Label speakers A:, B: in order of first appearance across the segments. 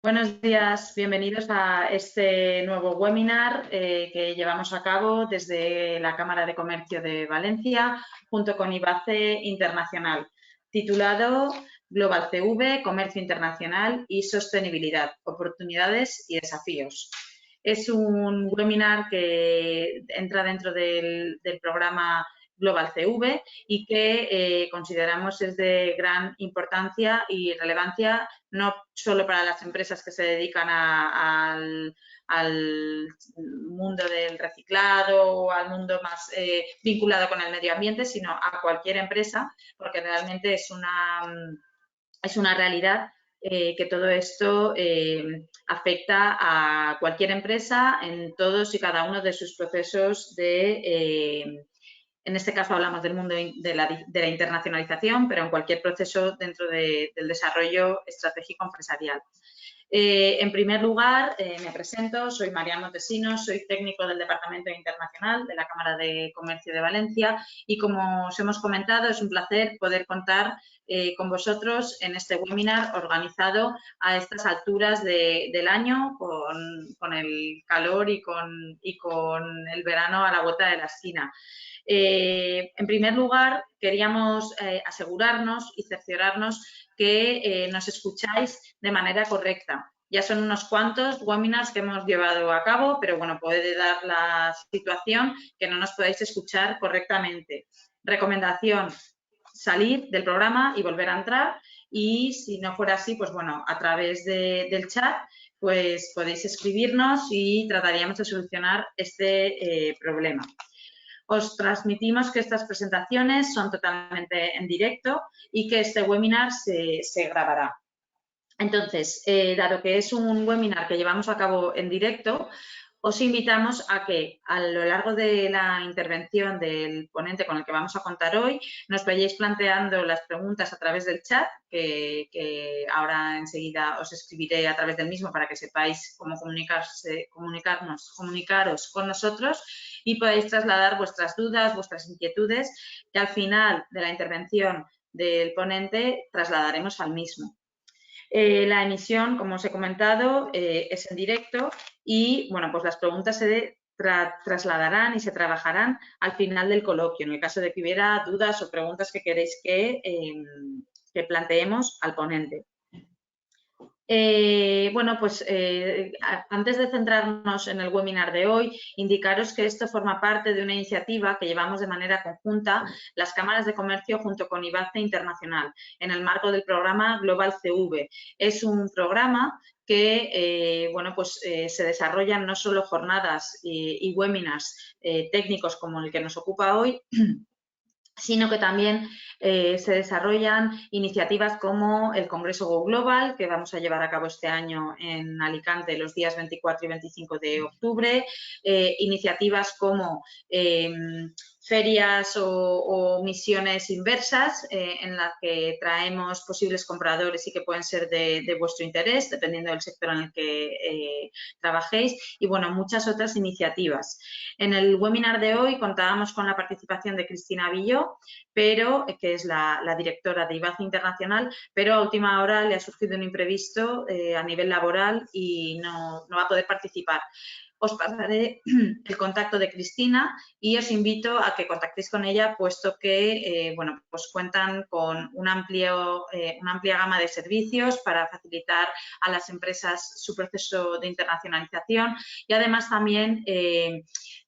A: Buenos días, bienvenidos a este nuevo webinar que llevamos a cabo desde la Cámara de Comercio de Valencia junto con IBACE Internacional, titulado Global CV, Comercio Internacional y Sostenibilidad, Oportunidades y Desafíos. Es un webinar que entra dentro del programa Global CV y que consideramos es de gran importancia y relevancia no solo para las empresas que se dedican al mundo del reciclado o al mundo más vinculado con el medio ambiente, sino a cualquier empresa, porque realmente es una realidad que todo esto afecta a cualquier empresa en todos y cada uno de sus procesos en este caso hablamos del mundo de la internacionalización, pero en cualquier proceso dentro del desarrollo estratégico empresarial. En primer lugar, me presento, soy María Montesinos, soy técnico del Departamento Internacional de la Cámara de Comercio de Valencia y, como os hemos comentado, es un placer poder contar con vosotros en este webinar organizado a estas alturas del año con el calor y con el verano a la vuelta de la esquina. En primer lugar, queríamos asegurarnos y cerciorarnos que nos escucháis de manera correcta. Ya son unos cuantos webinars que hemos llevado a cabo, pero bueno, puede dar la situación que no nos podáis escuchar correctamente. Recomendación, salir del programa y volver a entrar, y si no fuera así, pues bueno, a través del chat pues podéis escribirnos y trataríamos de solucionar este problema. Os transmitimos que estas presentaciones son totalmente en directo y que este webinar se grabará. Entonces, dado que es un webinar que llevamos a cabo en directo, os invitamos a que a lo largo de la intervención del ponente con el que vamos a contar hoy, nos vayáis planteando las preguntas a través del chat, que ahora enseguida os escribiré a través del mismo para que sepáis cómo comunicaros con nosotros y podáis trasladar vuestras dudas, vuestras inquietudes, que al final de la intervención del ponente trasladaremos al mismo. La emisión, como os he comentado, es en directo y, bueno, pues las preguntas se trasladarán y se trabajarán al final del coloquio, en el caso de que hubiera dudas o preguntas que queréis que planteemos al ponente. Bueno, pues antes de centrarnos en el webinar de hoy, indicaros que esto forma parte de una iniciativa que llevamos de manera conjunta las cámaras de comercio junto con IBACE Internacional en el marco del programa Global CV. Es un programa que bueno, pues, se desarrollan no solo jornadas y webinars técnicos como el que nos ocupa hoy, sino que también se desarrollan iniciativas como el Congreso Go Global, que vamos a llevar a cabo este año en Alicante los días 24 y 25 de octubre, iniciativas como ferias o misiones inversas en las que traemos posibles compradores y que pueden ser de vuestro interés, dependiendo del sector en el que trabajéis, y bueno, muchas otras iniciativas. En el webinar de hoy contábamos con la participación de Cristina Villó, que es la directora de IBACE Internacional, pero a última hora le ha surgido un imprevisto a nivel laboral y no va a poder participar. Os pasaré el contacto de Cristina y os invito a que contactéis con ella, puesto que bueno, pues cuentan con una amplia gama de servicios para facilitar a las empresas su proceso de internacionalización y además también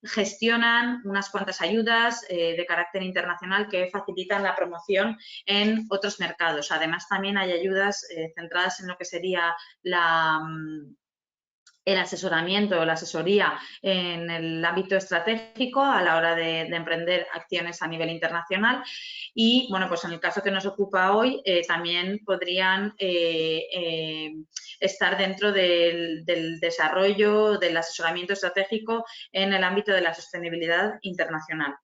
A: gestionan unas cuantas ayudas de carácter internacional que facilitan la promoción en otros mercados. Además, también hay ayudas centradas en lo que sería el asesoramiento o la asesoría en el ámbito estratégico a la hora de emprender acciones a nivel internacional y, bueno, pues en el caso que nos ocupa hoy también podrían estar dentro del desarrollo, del asesoramiento estratégico en el ámbito de la sostenibilidad internacional.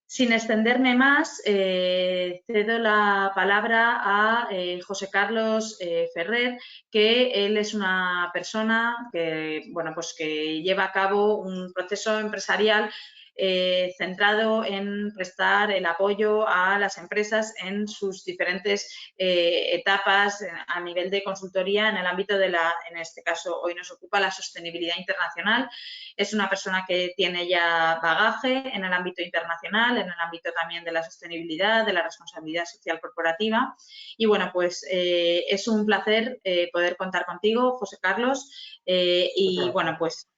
A: Sin extenderme más, cedo la palabra a José Carlos Ferrer, que él es una persona que, bueno, pues que lleva a cabo un proceso empresarial centrado en prestar el apoyo a las empresas en sus diferentes etapas a nivel de consultoría en el ámbito de en este caso, hoy nos ocupa la sostenibilidad internacional. Es una persona que tiene ya bagaje en el ámbito internacional, en el ámbito también de la sostenibilidad, de la responsabilidad social corporativa. Y bueno, pues es un placer poder contar contigo, José Carlos, y bueno, pues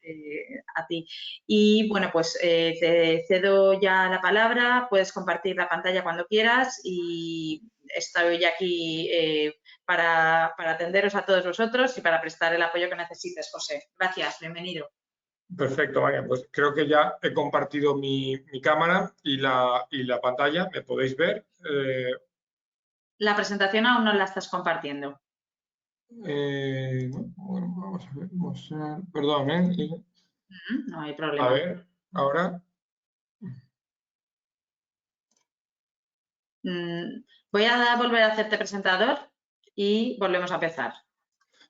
A: a ti. Y bueno, pues te cedo ya la palabra, puedes compartir la pantalla cuando quieras y estoy aquí para atenderos a todos vosotros y para prestar el apoyo que necesites, José. Gracias, bienvenido.
B: Perfecto, María. Pues creo que ya he compartido mi cámara y la pantalla. ¿Me podéis ver?
A: La presentación aún no la estás compartiendo.
B: Bueno, vamos a ver. Perdón, ¿eh?
A: No hay
B: A
A: problema.
B: ver, ahora.
A: Voy a volver a hacerte presentador y volvemos a empezar.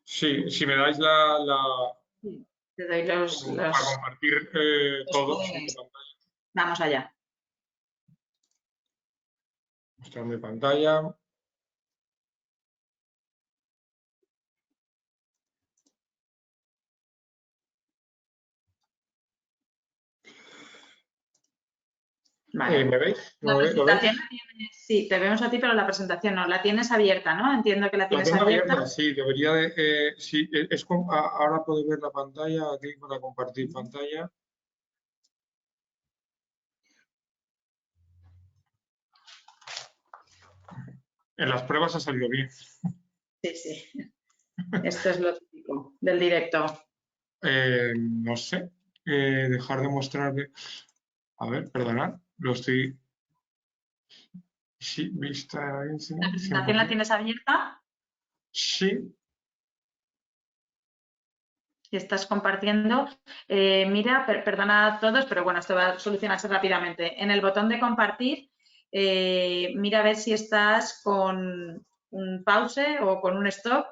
B: Sí, si me dais
A: Te doy
B: para compartir todo. Sí, pantalla.
A: Vamos allá.
B: Mostrar mi pantalla.
A: Vale.
B: ¿Me veis?
A: La presentación la tienes, sí, te vemos a ti, pero la presentación no. La tienes abierta, ¿no? Entiendo que la tienes abierta.
B: Sí, debería de... sí, ahora puedo ver la pantalla, clic para compartir pantalla. En las pruebas ha salido bien.
A: Sí, sí. Esto es lo típico del directo.
B: No sé, dejar de mostrar... A ver, perdonad, lo estoy... Sí, vista...
A: ¿La presentación la tienes abierta?
B: Sí.
A: Si estás compartiendo, mira, perdona a todos, pero bueno, esto va a solucionarse rápidamente. En el botón de compartir, mira a ver si estás con un pause o con un stop.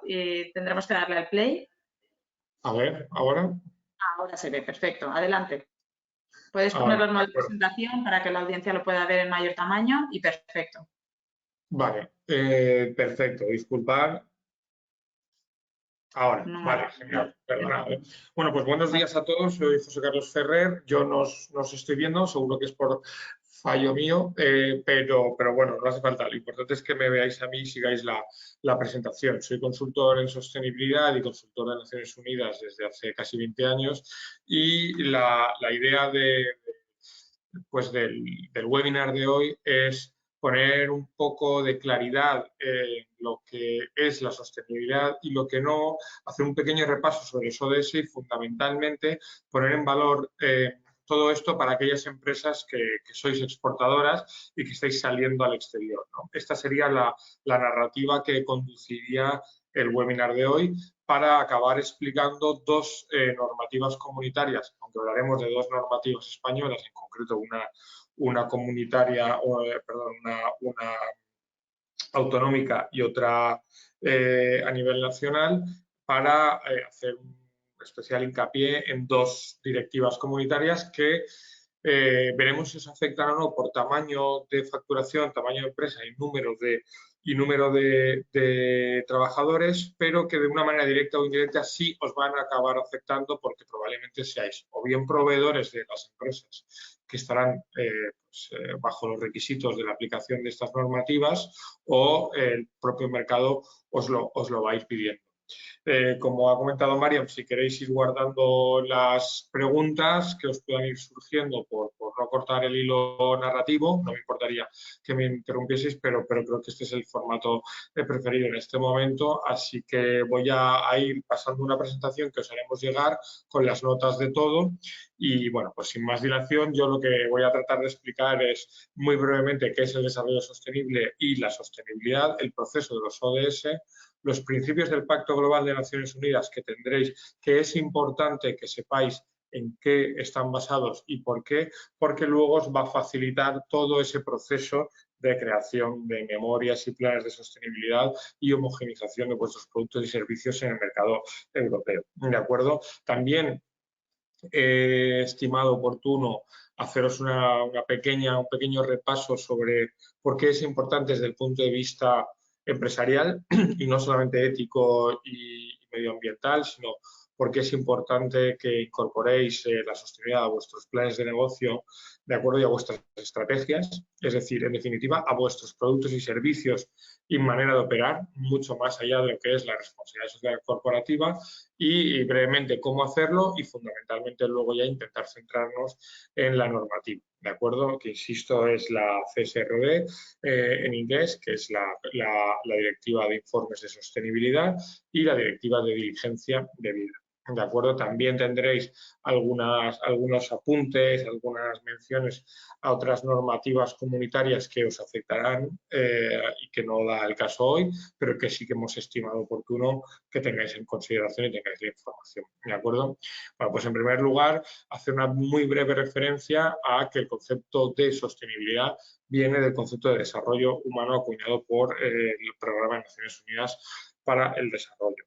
A: Tendremos que darle al play.
B: A ver, ahora.
A: Ahora se ve, perfecto. Adelante. Puedes
B: Ahora,
A: ponerlo en modo presentación para que la audiencia lo pueda ver en mayor tamaño y perfecto.
B: Vale, perfecto. Disculpad. Ahora,
A: No,
B: vale, genial, perdonad. Bueno, pues buenos días a todos, soy José Carlos Ferrer, yo nos estoy viendo, seguro que es por fallo mío, pero bueno, no hace falta, lo importante es que me veáis a mí y sigáis la presentación. Soy consultor en sostenibilidad y consultor de Naciones Unidas desde hace casi 20 años y la idea pues del webinar de hoy es poner un poco de claridad en lo que es la sostenibilidad y lo que no, hacer un pequeño repaso sobre los ODS y fundamentalmente poner en valor todo esto para aquellas empresas que sois exportadoras y que estáis saliendo al exterior, ¿no? Esta sería la narrativa que conduciría el webinar de hoy para acabar explicando dos normativas comunitarias, aunque hablaremos de dos normativas españolas, en concreto una comunitaria, perdón, una autonómica y otra a nivel nacional, para hacer un especial hincapié en dos directivas comunitarias que veremos si os afectan o no por tamaño de facturación, tamaño de empresa y número de trabajadores, pero que de una manera directa o indirecta sí os van a acabar afectando porque probablemente seáis o bien proveedores de las empresas que estarán bajo los requisitos de la aplicación de estas normativas o el propio mercado os lo va a ir pidiendo. Como ha comentado Mariam, si queréis ir guardando las preguntas que os puedan ir surgiendo por no cortar el hilo narrativo, no me importaría que me interrumpieseis, pero creo que este es el formato preferido en este momento, así que voy a ir pasando una presentación que os haremos llegar con las notas de todo y bueno, pues sin más dilación, yo lo que voy a tratar de explicar es muy brevemente qué es el desarrollo sostenible y la sostenibilidad, el proceso de los ODS, los principios del Pacto Global de Naciones Unidas que tendréis, que es importante que sepáis en qué están basados y por qué, porque luego os va a facilitar todo ese proceso de creación de memorias y planes de sostenibilidad y homogenización de vuestros productos y servicios en el mercado europeo. ¿De acuerdo? También he estimado oportuno haceros un pequeño repaso sobre por qué es importante desde el punto de vista empresarial y no solamente ético y medioambiental, sino porque es importante que incorporéis la sostenibilidad a vuestros planes de negocio de acuerdo y a vuestras estrategias, es decir, en definitiva, a vuestros productos y servicios y manera de operar, mucho más allá de lo que es la responsabilidad social corporativa y brevemente cómo hacerlo y fundamentalmente luego ya intentar centrarnos en la normativa, ¿de acuerdo? Que insisto es la CSRD en inglés, que es la Directiva de Informes de Sostenibilidad y la Directiva de Diligencia Debida. ¿De acuerdo? También tendréis algunos apuntes, algunas menciones a otras normativas comunitarias que os afectarán y que no da el caso hoy, pero que sí que hemos estimado oportuno que tengáis en consideración y tengáis la información. ¿De acuerdo? Bueno, pues en primer lugar, hacer una muy breve referencia a que el concepto de sostenibilidad viene del concepto de desarrollo humano acuñado por el Programa de Naciones Unidas para el Desarrollo.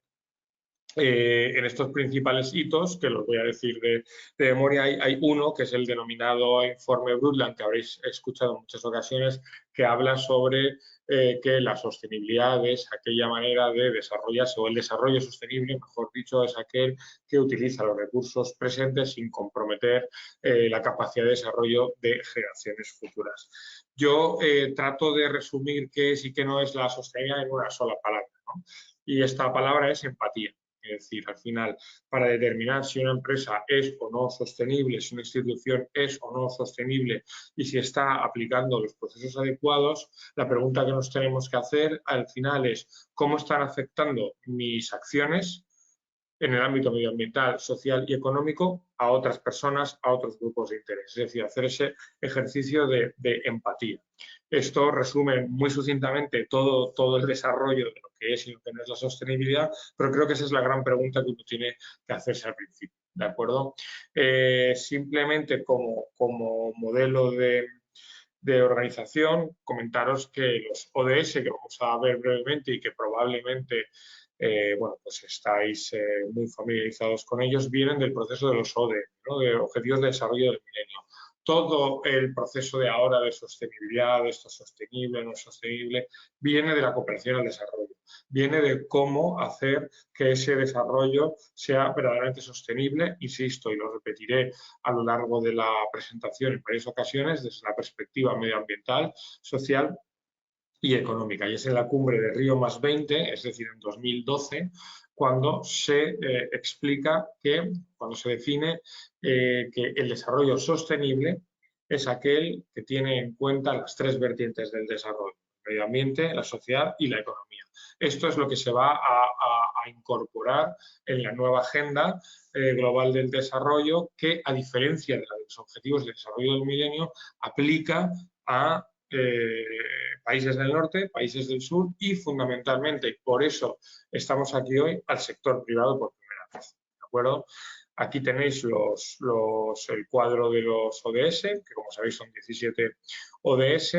B: En estos principales hitos, que los voy a decir de memoria, hay uno que es el denominado informe Brundtland, que habréis escuchado en muchas ocasiones, que habla sobre que la sostenibilidad es aquella manera de desarrollarse, o el desarrollo sostenible, mejor dicho, es aquel que utiliza los recursos presentes sin comprometer la capacidad de desarrollo de generaciones futuras. Yo trato de resumir qué es y qué no es la sostenibilidad en una sola palabra, ¿no? Y esta palabra es empatía. Es decir, al final, para determinar si una empresa es o no sostenible, si una institución es o no sostenible y si está aplicando los procesos adecuados, la pregunta que nos tenemos que hacer al final es ¿cómo están afectando mis acciones en el ámbito medioambiental, social y económico a otras personas, a otros grupos de interés? Es decir, hacer ese ejercicio de empatía. Esto resume muy sucintamente todo el desarrollo de lo que es y lo que no es la sostenibilidad, pero creo que esa es la gran pregunta que uno tiene que hacerse al principio, ¿de acuerdo? Simplemente como modelo de organización, comentaros que los ODS, que vamos a ver brevemente y que probablemente bueno, pues estáis muy familiarizados con ellos, vienen del proceso de los ODE, ¿no? De Objetivos de Desarrollo del Milenio. Todo el proceso de ahora de sostenibilidad, de esto sostenible, no sostenible, viene de la cooperación al desarrollo. Viene de cómo hacer que ese desarrollo sea verdaderamente sostenible, insisto, y lo repetiré a lo largo de la presentación en varias ocasiones, desde la perspectiva medioambiental, social y económica. Y es en la cumbre de Río +20, es decir, en 2012, cuando se explica que, cuando se define que el desarrollo sostenible es aquel que tiene en cuenta las tres vertientes del desarrollo: el medio ambiente, la sociedad y la economía. Esto es lo que se va a incorporar en la nueva agenda global del desarrollo, que, a diferencia de los objetivos de desarrollo del milenio, aplica a países del norte, países del sur y fundamentalmente, por eso estamos aquí hoy, al sector privado por primera vez. ¿De acuerdo? Aquí tenéis el cuadro de los ODS, que como sabéis son 17 ODS,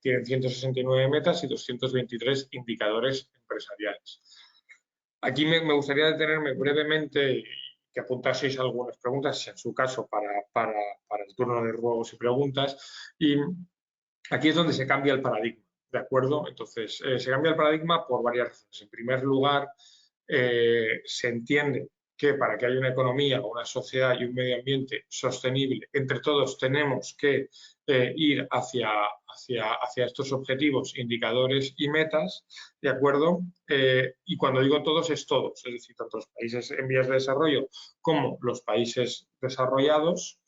B: tienen 169 metas y 223 indicadores empresariales. Aquí me gustaría detenerme brevemente y que apuntaseis algunas preguntas, en su caso, para el turno de ruegos y preguntas. Y aquí es donde se cambia el paradigma, ¿de acuerdo? Entonces, se cambia el paradigma por varias razones. En primer lugar, se entiende que para que haya una economía, una sociedad y un medio ambiente sostenible, entre todos tenemos que ir hacia estos objetivos, indicadores y metas, ¿de acuerdo? Y cuando digo todos, es todos, es decir, tanto los países en vías de desarrollo como los países desarrollados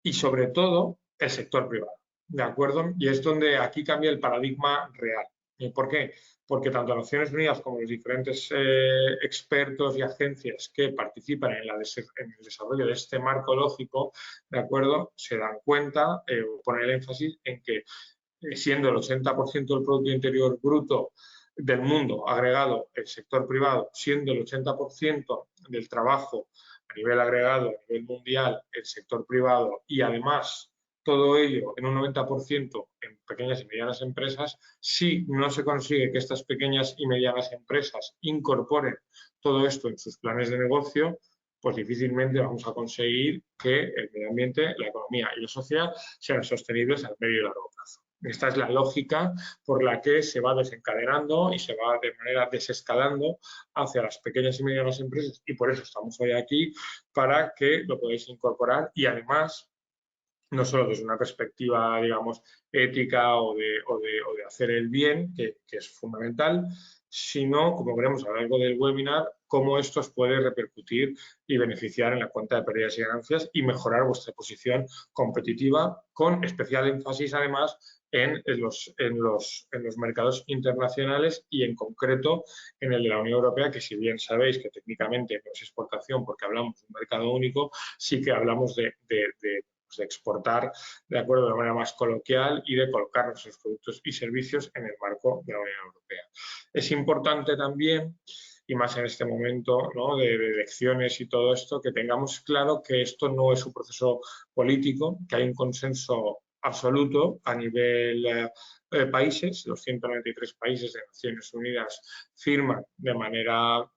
B: y, sobre todo, el sector privado. ¿De acuerdo? Y es donde aquí cambia el paradigma real. ¿Por qué? Porque tanto Naciones Unidas como los diferentes expertos y agencias que participan en el desarrollo de este marco lógico, ¿de acuerdo?, se dan cuenta, ponen el énfasis en que siendo el 80% del Producto Interior Bruto del mundo agregado el sector privado, siendo el 80% del trabajo a nivel agregado, a nivel mundial, el sector privado, y además todo ello en un 90% en pequeñas y medianas empresas, si no se consigue que estas pequeñas y medianas empresas incorporen todo esto en sus planes de negocio, pues difícilmente vamos a conseguir que el medio ambiente, la economía y la sociedad sean sostenibles a medio y largo plazo. Esta es la lógica por la que se va desencadenando y se va de manera desescalando hacia las pequeñas y medianas empresas, y por eso estamos hoy aquí, para que lo podáis incorporar y además no solo desde una perspectiva, digamos, ética o de hacer el bien, que es fundamental, sino, como veremos a lo largo del webinar, cómo esto os puede repercutir y beneficiar en la cuenta de pérdidas y ganancias y mejorar vuestra posición competitiva, con especial énfasis, además, en los mercados internacionales y, en concreto, en el de la Unión Europea, que si bien sabéis que técnicamente no es exportación porque hablamos de un mercado único, sí que hablamos de exportar, de acuerdo, de manera más coloquial, y de colocar nuestros productos y servicios en el marco de la Unión Europea. Es importante también, y más en este momento, ¿no?, de elecciones y todo esto, que tengamos claro que esto no es un proceso político, que hay un consenso absoluto a nivel países. Los 193 países de Naciones Unidas firman de manera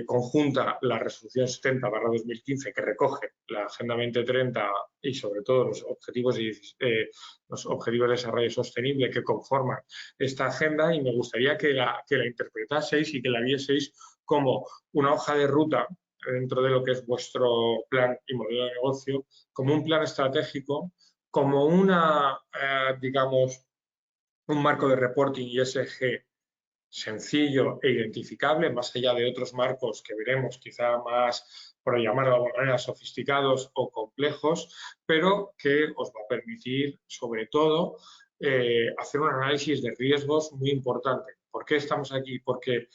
B: conjunta la resolución 70/2015, que recoge la Agenda 2030 y sobre todo los objetivos de desarrollo sostenible que conforman esta agenda, y me gustaría que la interpretaseis y que la vieseis como una hoja de ruta dentro de lo que es vuestro plan y modelo de negocio, como un plan estratégico, como digamos, un marco de reporting y ESG sencillo e identificable, más allá de otros marcos que veremos quizá más, por llamarlo de alguna manera, sofisticados o complejos, pero que os va a permitir, sobre todo, hacer un análisis de riesgos muy importante. ¿Por qué estamos aquí? Porque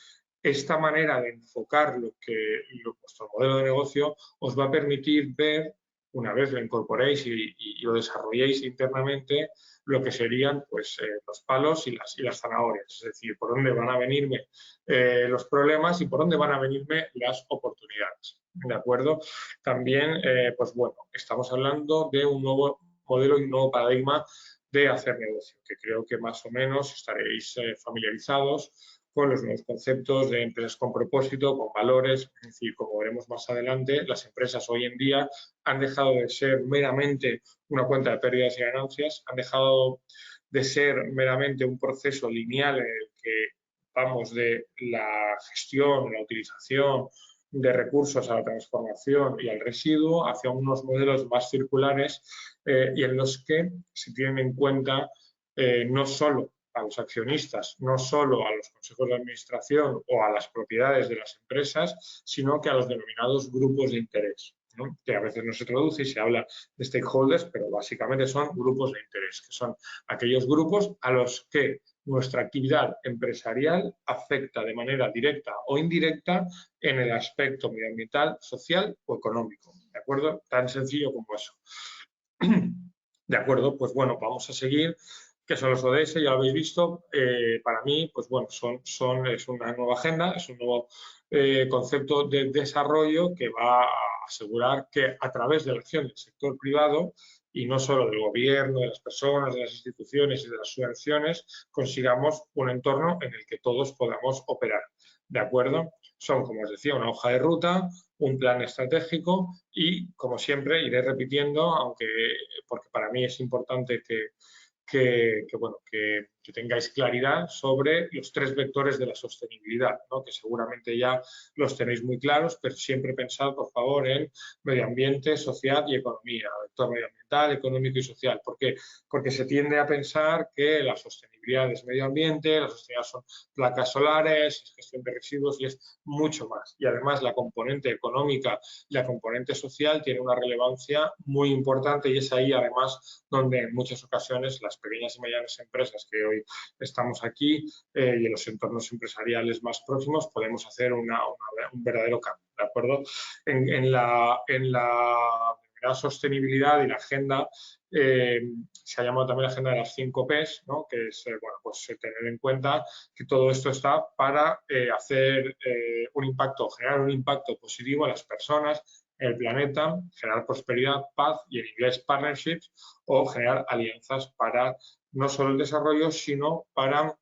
B: esta manera de enfocar vuestro modelo de negocio os va a permitir ver, una vez lo incorporéis y lo desarrolléis internamente, lo que serían, pues, los palos y las zanahorias, es decir, por dónde van a venirme los problemas y por dónde van a venirme las oportunidades, ¿de acuerdo? También, pues bueno, estamos hablando de un nuevo modelo y un nuevo paradigma de hacer negocio, que creo que más o menos estaréis familiarizados con los nuevos conceptos de empresas con propósito, con valores. Es decir, como veremos más adelante, las empresas hoy en día han dejado de ser meramente una cuenta de pérdidas y ganancias, han dejado de ser meramente un proceso lineal en el que vamos de la gestión, la utilización de recursos a la transformación y al residuo, hacia unos modelos más circulares y en los que se tienen en cuenta no solo a los accionistas, no solo a los consejos de administración o a las propiedades de las empresas, sino que a los denominados grupos de interés, ¿no?, que a veces no se traduce y se habla de stakeholders, pero básicamente son grupos de interés, que son aquellos grupos a los que nuestra actividad empresarial afecta de manera directa o indirecta en el aspecto medioambiental, social o económico, ¿de acuerdo? Tan sencillo como eso. De acuerdo, pues bueno, vamos a seguir. ¿Qué son los ODS? Ya lo habéis visto. Para mí, pues bueno, es una nueva agenda, es un nuevo concepto de desarrollo que va a asegurar que a través de la acción del sector privado y no solo del gobierno, de las personas, de las instituciones y de las subvenciones, consigamos un entorno en el que todos podamos operar. ¿De acuerdo? Son, como os decía, una hoja de ruta, un plan estratégico y, como siempre, iré repitiendo, porque para mí es importante que tengáis claridad sobre los 3 vectores de la sostenibilidad, ¿no?, que seguramente ya los tenéis muy claros, pero siempre pensad, por favor, en medio ambiente, sociedad y economía, vector medioambiental, económico y social. ¿Por qué? Porque se tiende a pensar que la sostenibilidad es medio ambiente, la sostenibilidad son placas solares, es gestión de residuos y es mucho más. Y además la componente económica y la componente social tiene una relevancia muy importante y es ahí además donde en muchas ocasiones las pequeñas y medianas empresas que hoy estamos aquí y en los entornos empresariales más próximos podemos hacer un verdadero cambio, ¿de acuerdo? En la sostenibilidad y la agenda se ha llamado también la agenda de las 5 Ps, ¿no?, que es bueno, pues tener en cuenta que todo esto está para hacer generar un impacto positivo a las personas, en el planeta, generar prosperidad, paz y en inglés partnerships, o generar alianzas para no solo el desarrollo, sino para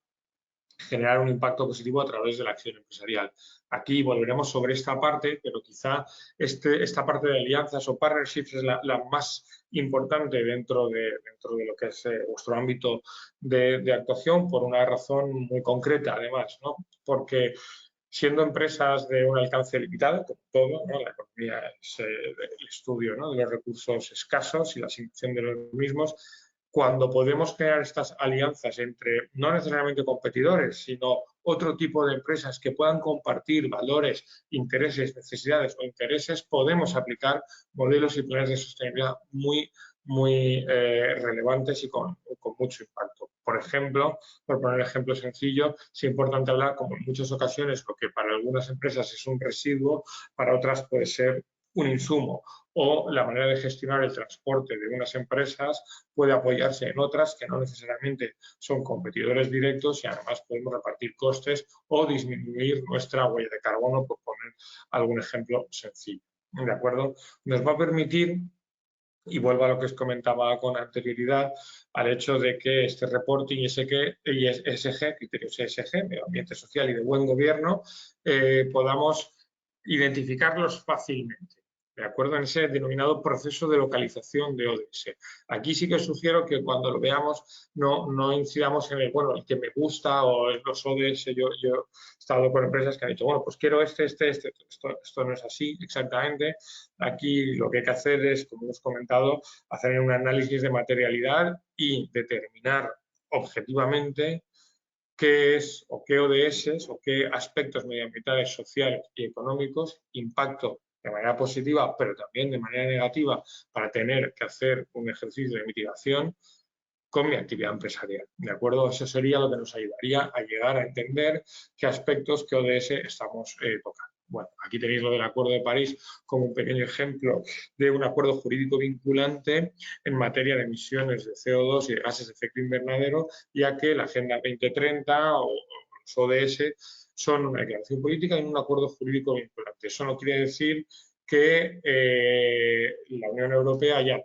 B: generar un impacto positivo a través de la acción empresarial. Aquí volveremos sobre esta parte, pero quizá esta parte de alianzas o partnerships es la más importante dentro de lo que es vuestro ámbito de actuación, por una razón muy concreta, además, ¿no? Porque siendo empresas de un alcance limitado, como todo, ¿no? La economía es el estudio, ¿no?, de los recursos escasos y la asignación de los mismos. Cuando podemos crear estas alianzas entre no necesariamente competidores, sino otro tipo de empresas que puedan compartir valores, intereses, necesidades o intereses, podemos aplicar modelos y planes de sostenibilidad muy relevantes y con mucho impacto. Por ejemplo, por poner un ejemplo sencillo, es importante hablar, como en muchas ocasiones, lo que para algunas empresas es un residuo, para otras puede ser un insumo, o la manera de gestionar el transporte de unas empresas puede apoyarse en otras que no necesariamente son competidores directos y además podemos repartir costes o disminuir nuestra huella de carbono, por poner algún ejemplo sencillo. ¿De acuerdo? Nos va a permitir, y vuelvo a lo que os comentaba con anterioridad, al hecho de que este reporting y ESG, criterios ESG, medio ambiente social y de buen gobierno, podamos identificarlos fácilmente. ¿De acuerdo? En ese denominado proceso de localización de ODS. Aquí sí que os sugiero que cuando lo veamos no incidamos en el que me gusta o en los ODS. Yo he estado con empresas que han dicho, bueno, pues quiero este. Esto no es así exactamente. Aquí lo que hay que hacer es, como hemos comentado, hacer un análisis de materialidad y determinar objetivamente qué es o qué ODS o qué aspectos medioambientales, sociales y económicos impacto de manera positiva, pero también de manera negativa, para tener que hacer un ejercicio de mitigación con mi actividad empresarial. ¿De acuerdo? Eso sería lo que nos ayudaría a llegar a entender qué aspectos, qué ODS estamos tocando. Bueno, aquí tenéis lo del Acuerdo de París como un pequeño ejemplo de un acuerdo jurídico vinculante en materia de emisiones de CO2 y de gases de efecto invernadero, ya que la Agenda 2030 o los ODS son una declaración política y un acuerdo jurídico vinculante. Eso no quiere decir que la Unión Europea haya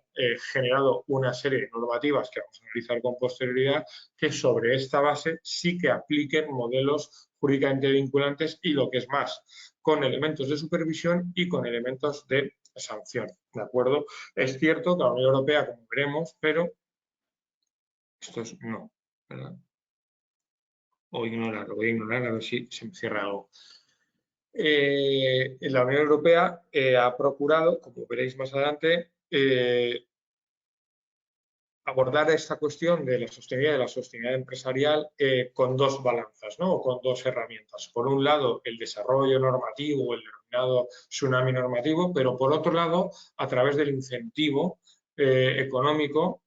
B: generado una serie de normativas que vamos a analizar con posterioridad, que sobre esta base sí que apliquen modelos jurídicamente vinculantes y, lo que es más, con elementos de supervisión y con elementos de sanción. ¿De acuerdo? Es cierto que la Unión Europea, como veremos, pero esto es no, ¿verdad? Lo voy a ignorar a ver si se me cierra algo. La Unión Europea ha procurado, como veréis más adelante, abordar esta cuestión de la sostenibilidad empresarial con dos balanzas, ¿no? O con dos herramientas. Por un lado, el desarrollo normativo, el denominado tsunami normativo, pero por otro lado, a través del incentivo económico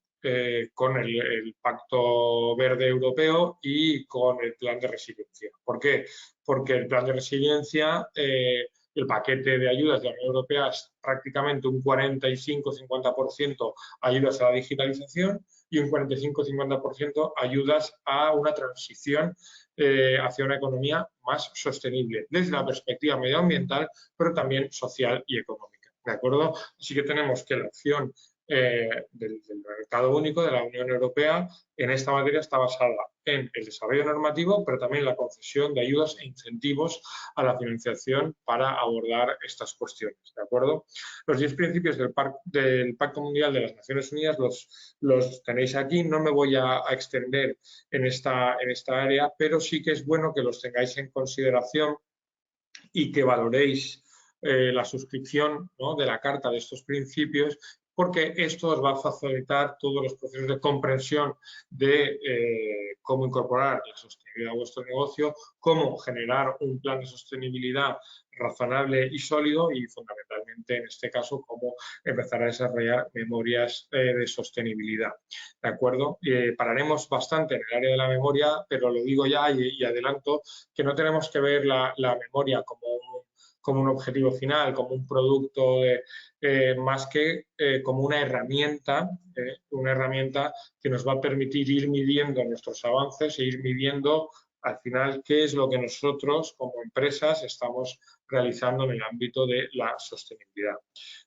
B: con el Pacto Verde Europeo y con el Plan de Resiliencia. ¿Por qué? Porque el Plan de Resiliencia, el paquete de ayudas de la Unión Europea, es prácticamente un 45-50% ayudas a la digitalización y un 45-50% ayudas a una transición hacia una economía más sostenible desde la perspectiva medioambiental, pero también social y económica. ¿De acuerdo? Así que tenemos que la acción del mercado único de la Unión Europea en esta materia está basada en el desarrollo normativo, pero también la concesión de ayudas e incentivos a la financiación para abordar estas cuestiones. ¿De acuerdo? Los 10 principios del Pacto Mundial de las Naciones Unidas los tenéis aquí. No me voy a extender en esta área, pero sí que es bueno que los tengáis en consideración y que valoréis la suscripción, ¿no?, de la Carta de estos principios, porque esto os va a facilitar todos los procesos de comprensión de cómo incorporar la sostenibilidad a vuestro negocio, cómo generar un plan de sostenibilidad razonable y sólido y, fundamentalmente, en este caso, cómo empezar a desarrollar memorias de sostenibilidad. ¿De acuerdo? Pararemos bastante en el área de la memoria, pero lo digo ya y adelanto que no tenemos que ver la memoria como un objetivo final, como un producto más que como una herramienta que nos va a permitir ir midiendo nuestros avances e ir midiendo al final qué es lo que nosotros como empresas estamos realizando en el ámbito de la sostenibilidad.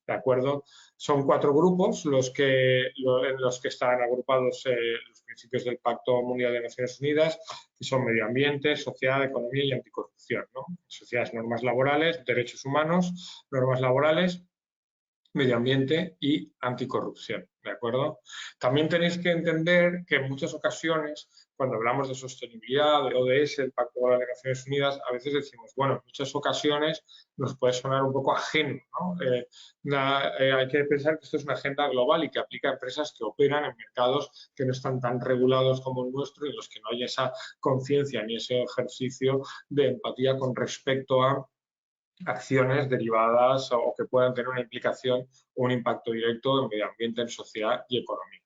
B: ¿De acuerdo? Son 4 grupos en los que están agrupados los principios del Pacto Mundial de Naciones Unidas, que son medio ambiente, sociedad, economía y anticorrupción, ¿no? Sociedades, normas laborales, derechos humanos, normas laborales, medio ambiente y anticorrupción, ¿de acuerdo? También tenéis que entender que en muchas ocasiones, cuando hablamos de sostenibilidad, de ODS, el Pacto Global de Naciones Unidas, a veces decimos, bueno, en muchas ocasiones nos puede sonar un poco ajeno, ¿no? Hay que pensar que esto es una agenda global y que aplica a empresas que operan en mercados que no están tan regulados como el nuestro y en los que no hay esa conciencia ni ese ejercicio de empatía con respecto a acciones derivadas o que puedan tener una implicación o un impacto directo en medio ambiente, en sociedad y economía.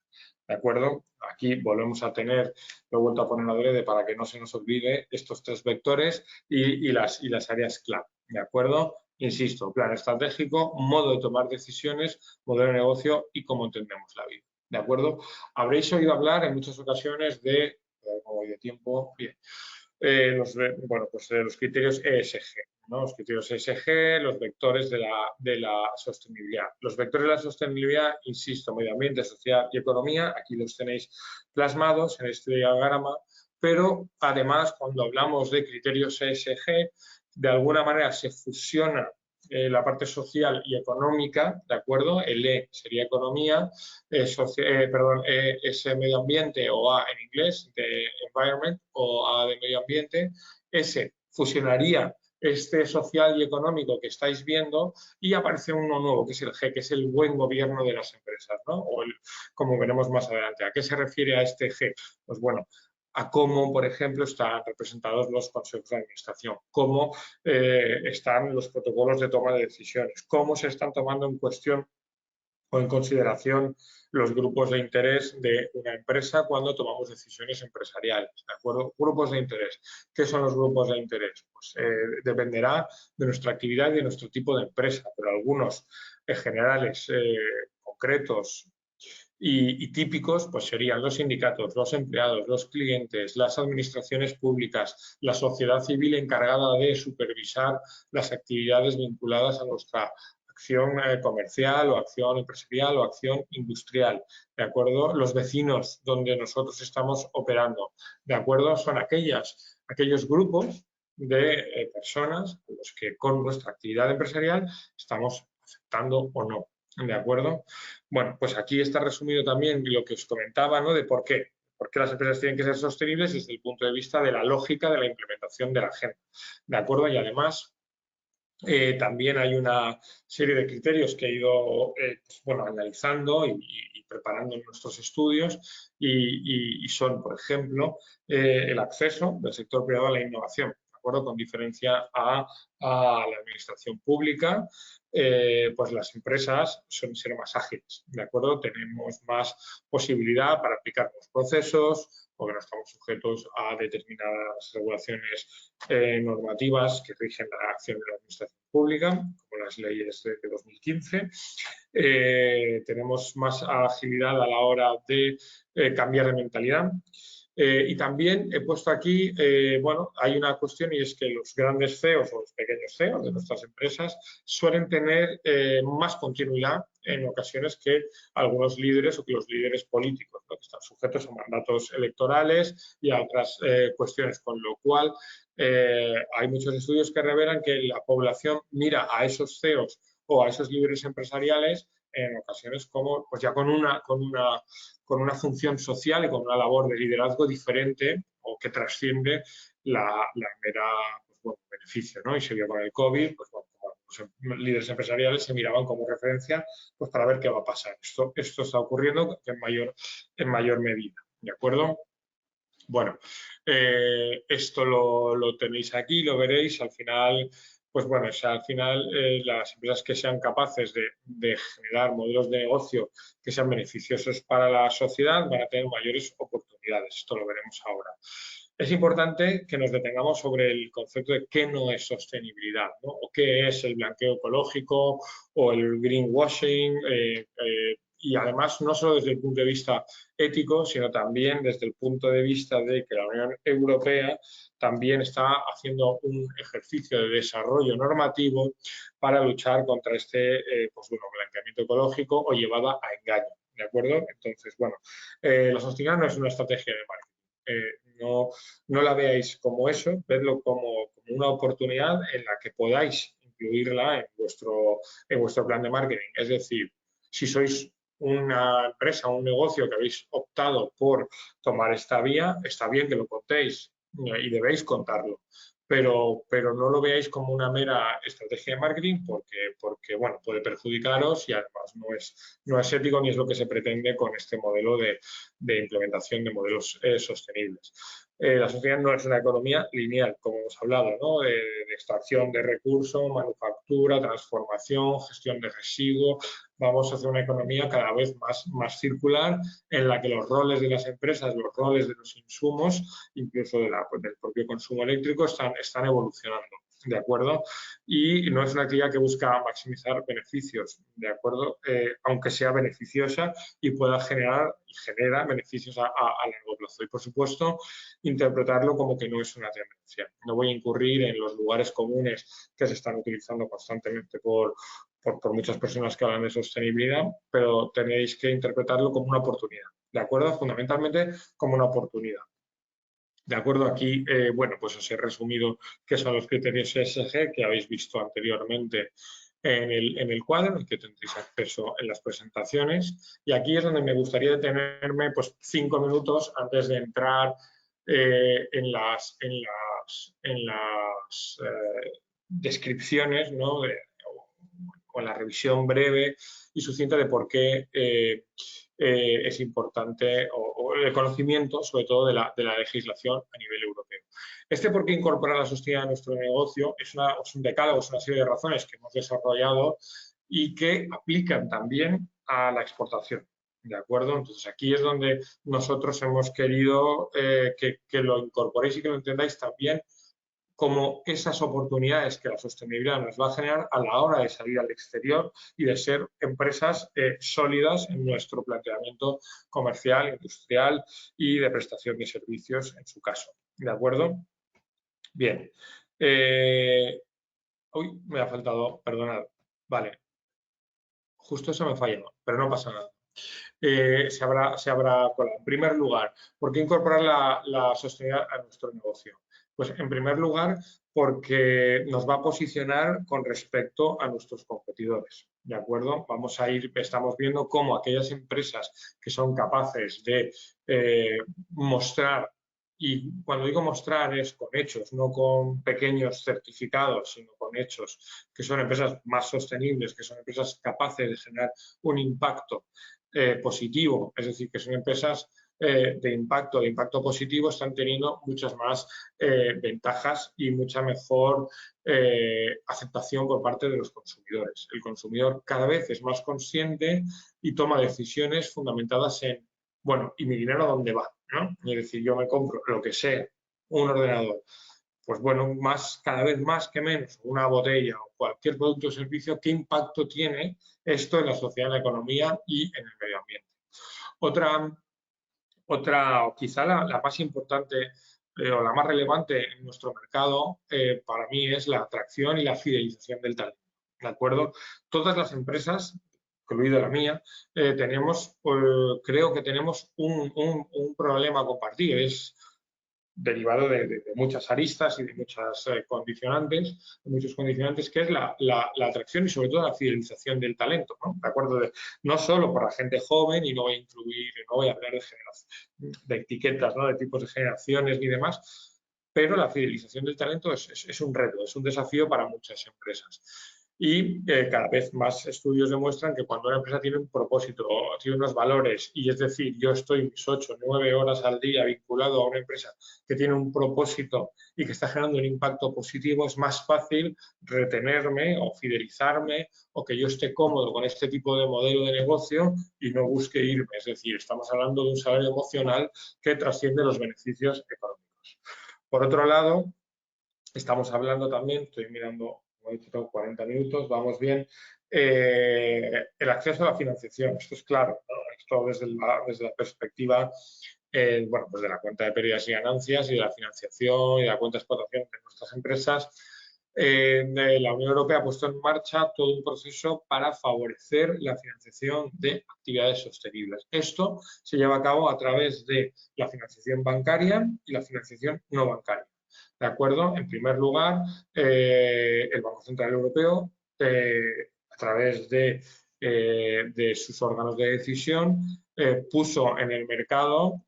B: ¿De acuerdo? Aquí volvemos a tener, lo he vuelto a poner adrede para que no se nos olvide, estos 3 vectores y las áreas clave. ¿De acuerdo? Insisto, plan estratégico, modo de tomar decisiones, modelo de negocio y cómo entendemos la vida. ¿De acuerdo? Habréis oído hablar en muchas ocasiones de, como voy de tiempo, bien, los criterios ESG, ¿no? Los criterios ESG, los vectores de la sostenibilidad. Los vectores de la sostenibilidad, insisto, medio ambiente, sociedad y economía, aquí los tenéis plasmados en este diagrama, pero además cuando hablamos de criterios ESG, de alguna manera se fusiona la parte social y económica, ¿de acuerdo? El E sería economía, es medio ambiente o A en inglés, de environment, o A de medio ambiente. S fusionaría este social y económico que estáis viendo y aparece uno nuevo, que es el G, que es el buen gobierno de las empresas, ¿no? Como veremos más adelante. ¿A qué se refiere a este G? Pues bueno, a cómo, por ejemplo, están representados los consejos de administración, cómo están los protocolos de toma de decisiones, cómo se están tomando en cuestión o en consideración los grupos de interés de una empresa cuando tomamos decisiones empresariales, ¿de acuerdo? Grupos de interés. ¿Qué son los grupos de interés? Pues dependerá de nuestra actividad y de nuestro tipo de empresa, pero algunos generales, concretos, y típicos pues serían los sindicatos, los empleados, los clientes, las administraciones públicas, la sociedad civil encargada de supervisar las actividades vinculadas a nuestra acción comercial o acción empresarial o acción industrial, ¿de acuerdo? Los vecinos donde nosotros estamos operando, ¿de acuerdo? Son aquellos grupos de personas a los que con nuestra actividad empresarial estamos afectando o no. ¿De acuerdo? Bueno, pues aquí está resumido también lo que os comentaba, ¿no? De por qué. ¿Por qué las empresas tienen que ser sostenibles desde el punto de vista de la lógica de la implementación de la agenda? ¿De acuerdo? Y además, también hay una serie de criterios que he ido analizando y preparando en nuestros estudios y son, por ejemplo, el acceso del sector privado a la innovación, ¿de acuerdo? Con diferencia a la administración pública, pues las empresas suelen ser más ágiles, ¿de acuerdo? Tenemos más posibilidad para aplicar los procesos, porque no estamos sujetos a determinadas regulaciones normativas que rigen la acción de la administración pública, como las leyes de 2015. Tenemos más agilidad a la hora de cambiar de mentalidad. Y también he puesto aquí, hay una cuestión y es que los grandes CEOs o los pequeños CEOs de nuestras empresas suelen tener más continuidad en ocasiones que algunos líderes o que los líderes políticos, ¿no? Que están sujetos a mandatos electorales y a otras cuestiones, con lo cual hay muchos estudios que revelan que la población mira a esos CEOs o a esos líderes empresariales en ocasiones como pues ya con una función social y con una labor de liderazgo diferente o que trasciende la mera beneficio, ¿no? Y se vio con el COVID, pues bueno, los líderes empresariales se miraban como referencia pues para ver qué va a pasar. Esto está ocurriendo en mayor medida, ¿de acuerdo? Bueno, esto lo tenéis aquí, lo veréis. Al final, pues bueno, las empresas que sean capaces de generar modelos de negocio que sean beneficiosos para la sociedad van a tener mayores oportunidades. Esto lo veremos ahora. Es importante que nos detengamos sobre el concepto de qué no es sostenibilidad, ¿no? O qué es el blanqueo ecológico o el greenwashing, y además no solo desde el punto de vista ético, sino también desde el punto de vista de que la Unión Europea también está haciendo un ejercicio de desarrollo normativo para luchar contra este pues bueno, blanqueamiento ecológico o llevada a engaño. ¿De acuerdo? Entonces, bueno, la sostenibilidad no es una estrategia de marketing. No la veáis como eso, vedlo como una oportunidad en la que podáis incluirla en vuestro plan de marketing. Es decir, si sois una empresa, un negocio que habéis optado por tomar esta vía, está bien que lo contéis y debéis contarlo. Pero no lo veáis como una mera estrategia de marketing porque bueno, puede perjudicaros y además no es ético ni es lo que se pretende con este modelo de implementación de modelos sostenibles. La sociedad no es una economía lineal, como hemos hablado, ¿no? De extracción de recursos, manufactura, transformación, gestión de residuos. Vamos a hacer una economía cada vez más circular en la que los roles de las empresas, los roles de los insumos, incluso del propio consumo eléctrico, están evolucionando. ¿De acuerdo? Y no es una actividad que busca maximizar beneficios, ¿de acuerdo? Aunque sea beneficiosa y pueda generar y genera beneficios a largo plazo. Y, por supuesto, interpretarlo como que no es una tendencia. No voy a incurrir en los lugares comunes que se están utilizando constantemente por muchas personas que hablan de sostenibilidad, pero tenéis que interpretarlo como una oportunidad, ¿de acuerdo? Fundamentalmente como una oportunidad. De acuerdo, aquí, bueno, pues os he resumido qué son los criterios ESG que habéis visto anteriormente en el cuadro, en el que tendréis acceso en las presentaciones. Y aquí es donde me gustaría detenerme pues 5 minutos antes de entrar en las descripciones, ¿no? O en la revisión breve y sucinta de por qué es importante o el conocimiento, sobre todo, de la legislación a nivel europeo. Por qué incorporar la sostenibilidad a nuestro negocio es un decálogo, es una serie de razones que hemos desarrollado y que aplican también a la exportación. ¿De acuerdo? Entonces, aquí es donde nosotros hemos querido que lo incorporéis y que lo entendáis también como esas oportunidades que la sostenibilidad nos va a generar a la hora de salir al exterior y de ser empresas sólidas en nuestro planteamiento comercial, industrial y de prestación de servicios en su caso. ¿De acuerdo? Bien. Uy, me ha faltado, perdonad. Vale. Justo eso me falló, pero no pasa nada. Se habrá colado. En primer lugar, ¿por qué incorporar la sostenibilidad a nuestro negocio? Pues en primer lugar, porque nos va a posicionar con respecto a nuestros competidores. ¿De acuerdo? Estamos viendo cómo aquellas empresas que son capaces de mostrar, y cuando digo mostrar es con hechos, no con pequeños certificados, sino con hechos, que son empresas más sostenibles, que son empresas capaces de generar un impacto positivo, es decir, que son empresas de impacto positivo, están teniendo muchas más ventajas y mucha mejor aceptación por parte de los consumidores. El consumidor cada vez es más consciente y toma decisiones fundamentadas en, bueno, ¿y mi dinero a dónde va? ¿No? Es decir, yo me compro lo que sea, un ordenador, pues bueno, cada vez más que menos, una botella o cualquier producto o servicio, ¿qué impacto tiene esto en la sociedad, en la economía y en el medio ambiente? Otra quizá la más importante o la más relevante en nuestro mercado para mí es la atracción y la fidelización del talento. ¿De acuerdo? Todas las empresas, incluida la mía, creo que tenemos un problema compartido. Es derivado de muchas aristas y de muchos condicionantes, que es la atracción y sobre todo la fidelización del talento, ¿no? De acuerdo, no solo por la gente joven, y no voy a hablar de etiquetas, ¿no? De tipos de generaciones ni demás, pero la fidelización del talento es un reto, es un desafío para muchas empresas. Y cada vez más estudios demuestran que cuando una empresa tiene un propósito, tiene unos valores, y es decir, yo estoy 8 o 9 horas al día vinculado a una empresa que tiene un propósito y que está generando un impacto positivo, es más fácil retenerme o fidelizarme o que yo esté cómodo con este tipo de modelo de negocio y no busque irme. Es decir, estamos hablando de un salario emocional que trasciende los beneficios económicos. Por otro lado, estamos hablando también, estoy mirando, como he dicho, tengo 40 minutos, vamos bien, el acceso a la financiación. Esto es claro, ¿no? Esto desde la perspectiva bueno, pues de la cuenta de pérdidas y ganancias y de la financiación y de la cuenta de explotación de nuestras empresas. La Unión Europea ha puesto en marcha todo un proceso para favorecer la financiación de actividades sostenibles. Esto se lleva a cabo a través de la financiación bancaria y la financiación no bancaria. ¿De acuerdo? En primer lugar, el Banco Central Europeo, a través de sus órganos de decisión, puso en el mercado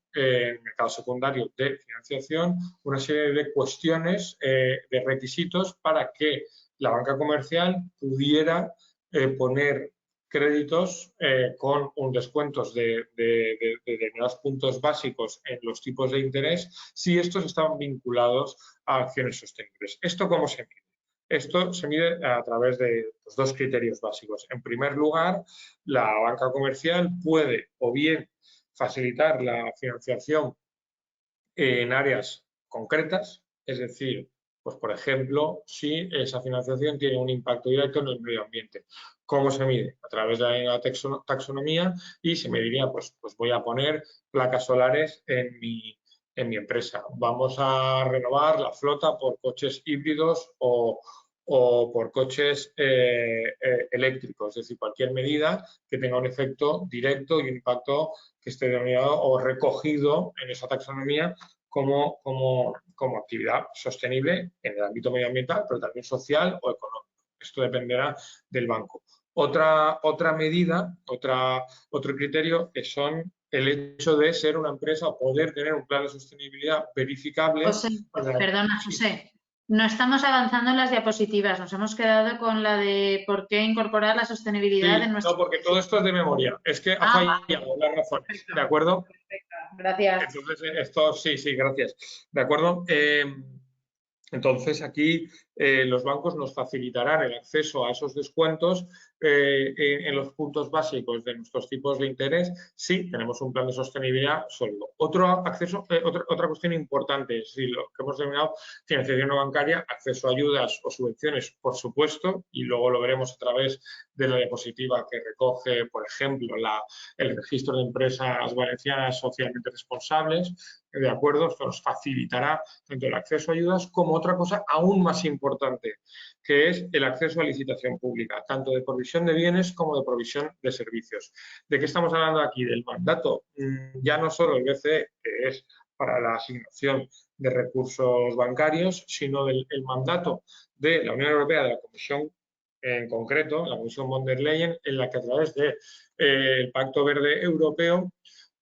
B: secundario de financiación, una serie de cuestiones, de requisitos para que la banca comercial pudiera poner créditos con un descuentos de determinados puntos básicos en los tipos de interés si estos estaban vinculados a acciones sostenibles. ¿Esto cómo se mide? Esto se mide a través de pues, dos criterios básicos. En primer lugar, la banca comercial puede o bien facilitar la financiación en áreas concretas, es decir, pues por ejemplo, si esa financiación tiene un impacto directo en el medio ambiente. ¿Cómo se mide? A través de la taxonomía y se mediría, pues voy a poner placas solares en mi empresa. Vamos a renovar la flota por coches híbridos o por coches eléctricos, es decir, cualquier medida que tenga un efecto directo y un impacto que esté denominado o recogido en esa taxonomía como actividad sostenible en el ámbito medioambiental, pero también social o económico. Esto dependerá del banco. Otra medida, otro criterio que son el hecho de ser una empresa o poder tener un plan de sostenibilidad verificable.
A: José, perdona, José. No estamos avanzando en las diapositivas, nos hemos quedado con la de por qué incorporar la sostenibilidad en nuestro...
B: No, porque todo esto es de memoria. Es que ha fallado las razones, perfecto, ¿de acuerdo?
A: Perfecto, gracias.
B: Entonces, esto sí, gracias. ¿De acuerdo? Entonces, aquí los bancos nos facilitarán el acceso a esos descuentos en los puntos básicos de nuestros tipos de interés si tenemos un plan de sostenibilidad sólido. Otra cuestión importante es lo que hemos denominado financiación no bancaria, acceso a ayudas o subvenciones, por supuesto, y luego lo veremos a través de la diapositiva que recoge, por ejemplo, el registro de empresas valencianas socialmente responsables. De acuerdo, esto nos facilitará tanto el acceso a ayudas como otra cosa aún más importante, que es el acceso a licitación pública, tanto de provisión de bienes como de provisión de servicios. ¿De qué estamos hablando aquí? Del mandato, ya no solo el BCE, que es para la asignación de recursos bancarios, sino el mandato de la Unión Europea, de la Comisión en concreto, la Comisión von der Leyen, en la que a través del Pacto Verde Europeo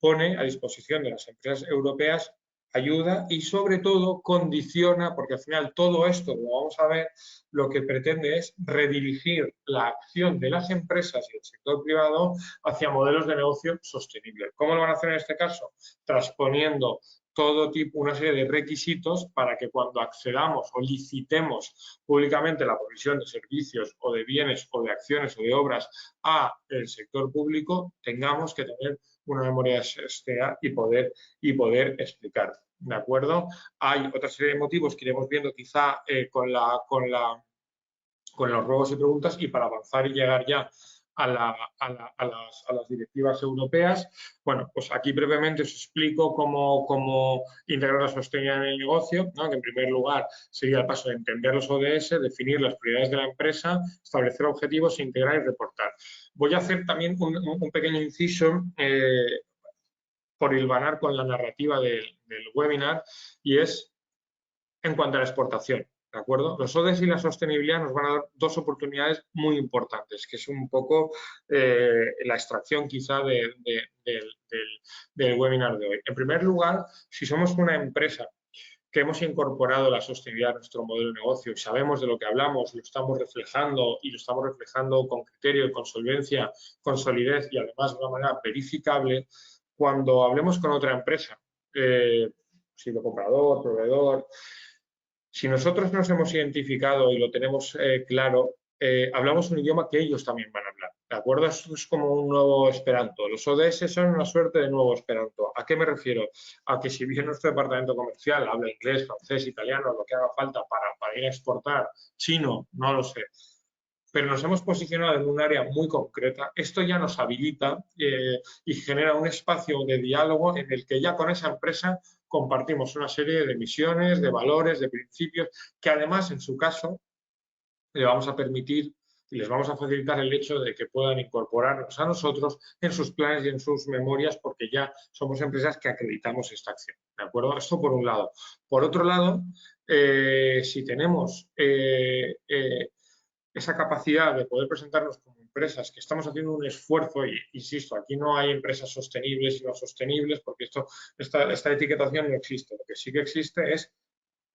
B: pone a disposición de las empresas europeas ayuda y sobre todo condiciona, porque al final todo esto, lo vamos a ver, lo que pretende es redirigir la acción de las empresas y del sector privado hacia modelos de negocio sostenibles. ¿Cómo lo van a hacer en este caso? Transponiendo todo tipo, una serie de requisitos para que cuando accedamos o licitemos públicamente la provisión de servicios o de bienes o de acciones o de obras a el sector público, tengamos que tener una memoria STEA y poder explicar. ¿De acuerdo? Hay otra serie de motivos que iremos viendo quizá con los ruegos y preguntas y para avanzar y llegar ya a las directivas europeas. Bueno, pues aquí brevemente os explico cómo integrar la sostenibilidad en el negocio, ¿no? Que en primer lugar sería el paso de entender los ODS, definir las prioridades de la empresa, establecer objetivos, integrar y reportar. Voy a hacer también un pequeño inciso por hilvanar con la narrativa del webinar y es en cuanto a la exportación. ¿De acuerdo? Los ODS y la sostenibilidad nos van a dar dos oportunidades muy importantes, que es un poco la extracción quizá del webinar de hoy. En primer lugar, si somos una empresa que hemos incorporado la sostenibilidad a nuestro modelo de negocio y sabemos de lo que hablamos, lo estamos reflejando y lo estamos reflejando con criterio, con solvencia, con solidez y además de una manera verificable, cuando hablemos con otra empresa, siendo comprador, proveedor, si nosotros nos hemos identificado y lo tenemos claro, hablamos un idioma que ellos también van a hablar. ¿De acuerdo? Esto es como un nuevo Esperanto. Los ODS son una suerte de nuevo Esperanto. ¿A qué me refiero? A que si bien nuestro departamento comercial habla inglés, francés, italiano, lo que haga falta para ir a exportar, chino, no lo sé, pero nos hemos posicionado en un área muy concreta. Esto ya nos habilita y genera un espacio de diálogo en el que ya con esa empresa compartimos una serie de misiones, de valores, de principios, que además en su caso le vamos a permitir y les vamos a facilitar el hecho de que puedan incorporarnos a nosotros en sus planes y en sus memorias, porque ya somos empresas que acreditamos esta acción. ¿De acuerdo? Esto por un lado. Por otro lado, si tenemos esa capacidad de poder presentarnos como empresas que estamos haciendo un esfuerzo, y insisto, aquí no hay empresas sostenibles y no sostenibles, porque esta etiquetación no existe. Lo que sí que existe es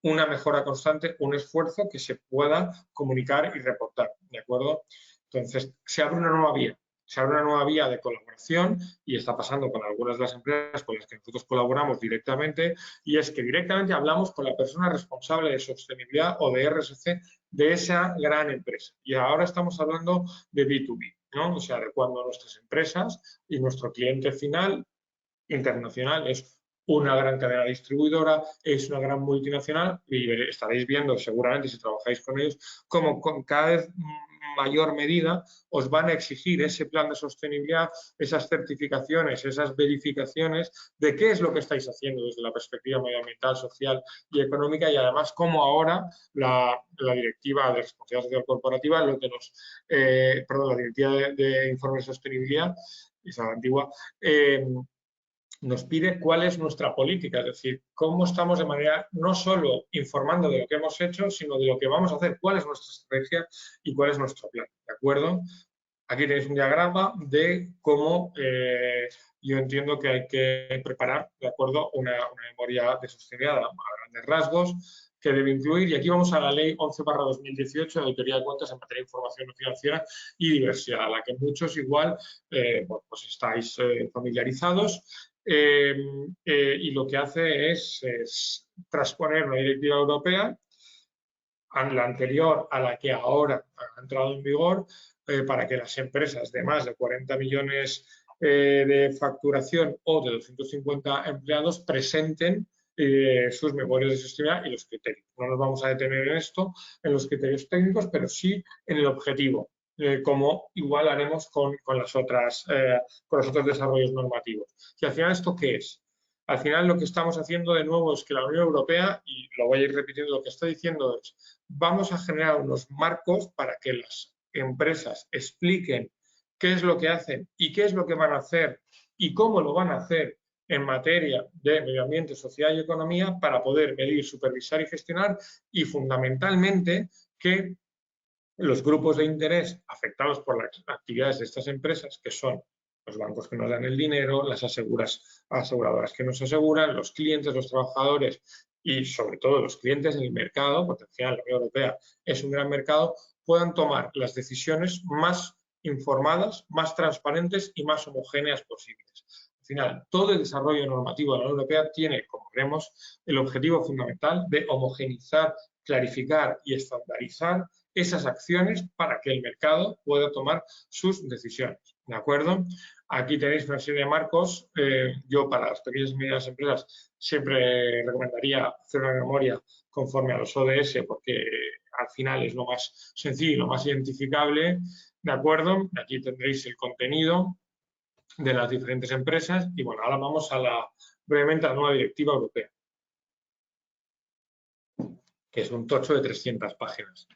B: una mejora constante, un esfuerzo que se pueda comunicar y reportar, ¿de acuerdo? Entonces, se abre una nueva vía. Se abre una nueva vía de colaboración y está pasando con algunas de las empresas con las que nosotros colaboramos directamente, y es que directamente hablamos con la persona responsable de sostenibilidad o de RSC de esa gran empresa. Y ahora estamos hablando de B2B, ¿no? O sea, de cuando nuestras empresas y nuestro cliente final internacional es una gran cadena distribuidora, es una gran multinacional, y estaréis viendo seguramente si trabajáis con ellos cómo con cada vez mayor medida os van a exigir ese plan de sostenibilidad, esas certificaciones, esas verificaciones de qué es lo que estáis haciendo desde la perspectiva medioambiental, social y económica, y además cómo ahora la directiva de responsabilidad social corporativa, lo que nos, perdón, la directiva de informe de sostenibilidad, esa antigua, nos pide cuál es nuestra política, es decir, cómo estamos de manera no solo informando de lo que hemos hecho, sino de lo que vamos a hacer, cuál es nuestra estrategia y cuál es nuestro plan, ¿de acuerdo? Aquí tenéis un diagrama de cómo yo entiendo que hay que preparar, ¿de acuerdo?, una memoria de sostenibilidad a grandes rasgos que debe incluir, y aquí vamos a la Ley 11/2018 de Auditoría de Cuentas en materia de información financiera y diversidad, a la que muchos igual pues estáis familiarizados. Y lo que hace es transponer una directiva europea, la anterior a la que ahora ha entrado en vigor, para que las empresas de más de 40 millones de facturación o de 250 empleados presenten sus memorias de sostenibilidad y los criterios. No nos vamos a detener en esto, en los criterios técnicos, pero sí en el objetivo, como igual haremos con los otros desarrollos normativos. Y al final, ¿esto qué es? Al final, lo que estamos haciendo de nuevo es que la Unión Europea, y lo voy a ir repitiendo, lo que estoy diciendo es, vamos a generar unos marcos para que las empresas expliquen qué es lo que hacen y qué es lo que van a hacer y cómo lo van a hacer en materia de medio ambiente, sociedad y economía, para poder medir, supervisar y gestionar, y fundamentalmente que los grupos de interés afectados por las actividades de estas empresas, que son los bancos que nos dan el dinero, las aseguradoras que nos aseguran, los clientes, los trabajadores y sobre todo los clientes en el mercado potencial, la Unión Europea es un gran mercado, puedan tomar las decisiones más informadas, más transparentes y más homogéneas posibles. Al final, todo el desarrollo normativo de la Unión Europea tiene, como veremos, el objetivo fundamental de homogeneizar, clarificar y estandarizar esas acciones para que el mercado pueda tomar sus decisiones. ¿De acuerdo? Aquí tenéis una serie de marcos. Yo para las pequeñas y medianas empresas siempre recomendaría hacer una memoria conforme a los ODS, porque al final es lo más sencillo, lo más identificable. ¿De acuerdo? Aquí tendréis el contenido de las diferentes empresas. Y bueno, ahora vamos brevemente a la nueva directiva europea, que es un tocho de 300 páginas.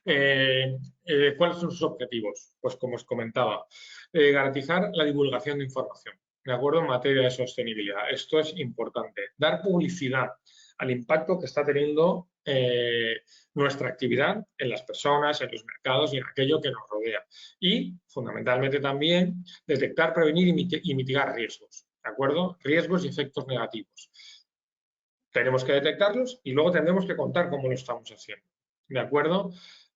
B: ¿Cuáles son sus objetivos? Pues como os comentaba, garantizar la divulgación de información, ¿de acuerdo?, en materia de sostenibilidad. Esto es importante. Dar publicidad al impacto que está teniendo nuestra actividad en las personas, en los mercados y en aquello que nos rodea. Y, fundamentalmente también, detectar, prevenir y mitigar riesgos, ¿de acuerdo? Riesgos y efectos negativos. Tenemos que detectarlos y luego tendremos que contar cómo lo estamos haciendo, ¿de acuerdo?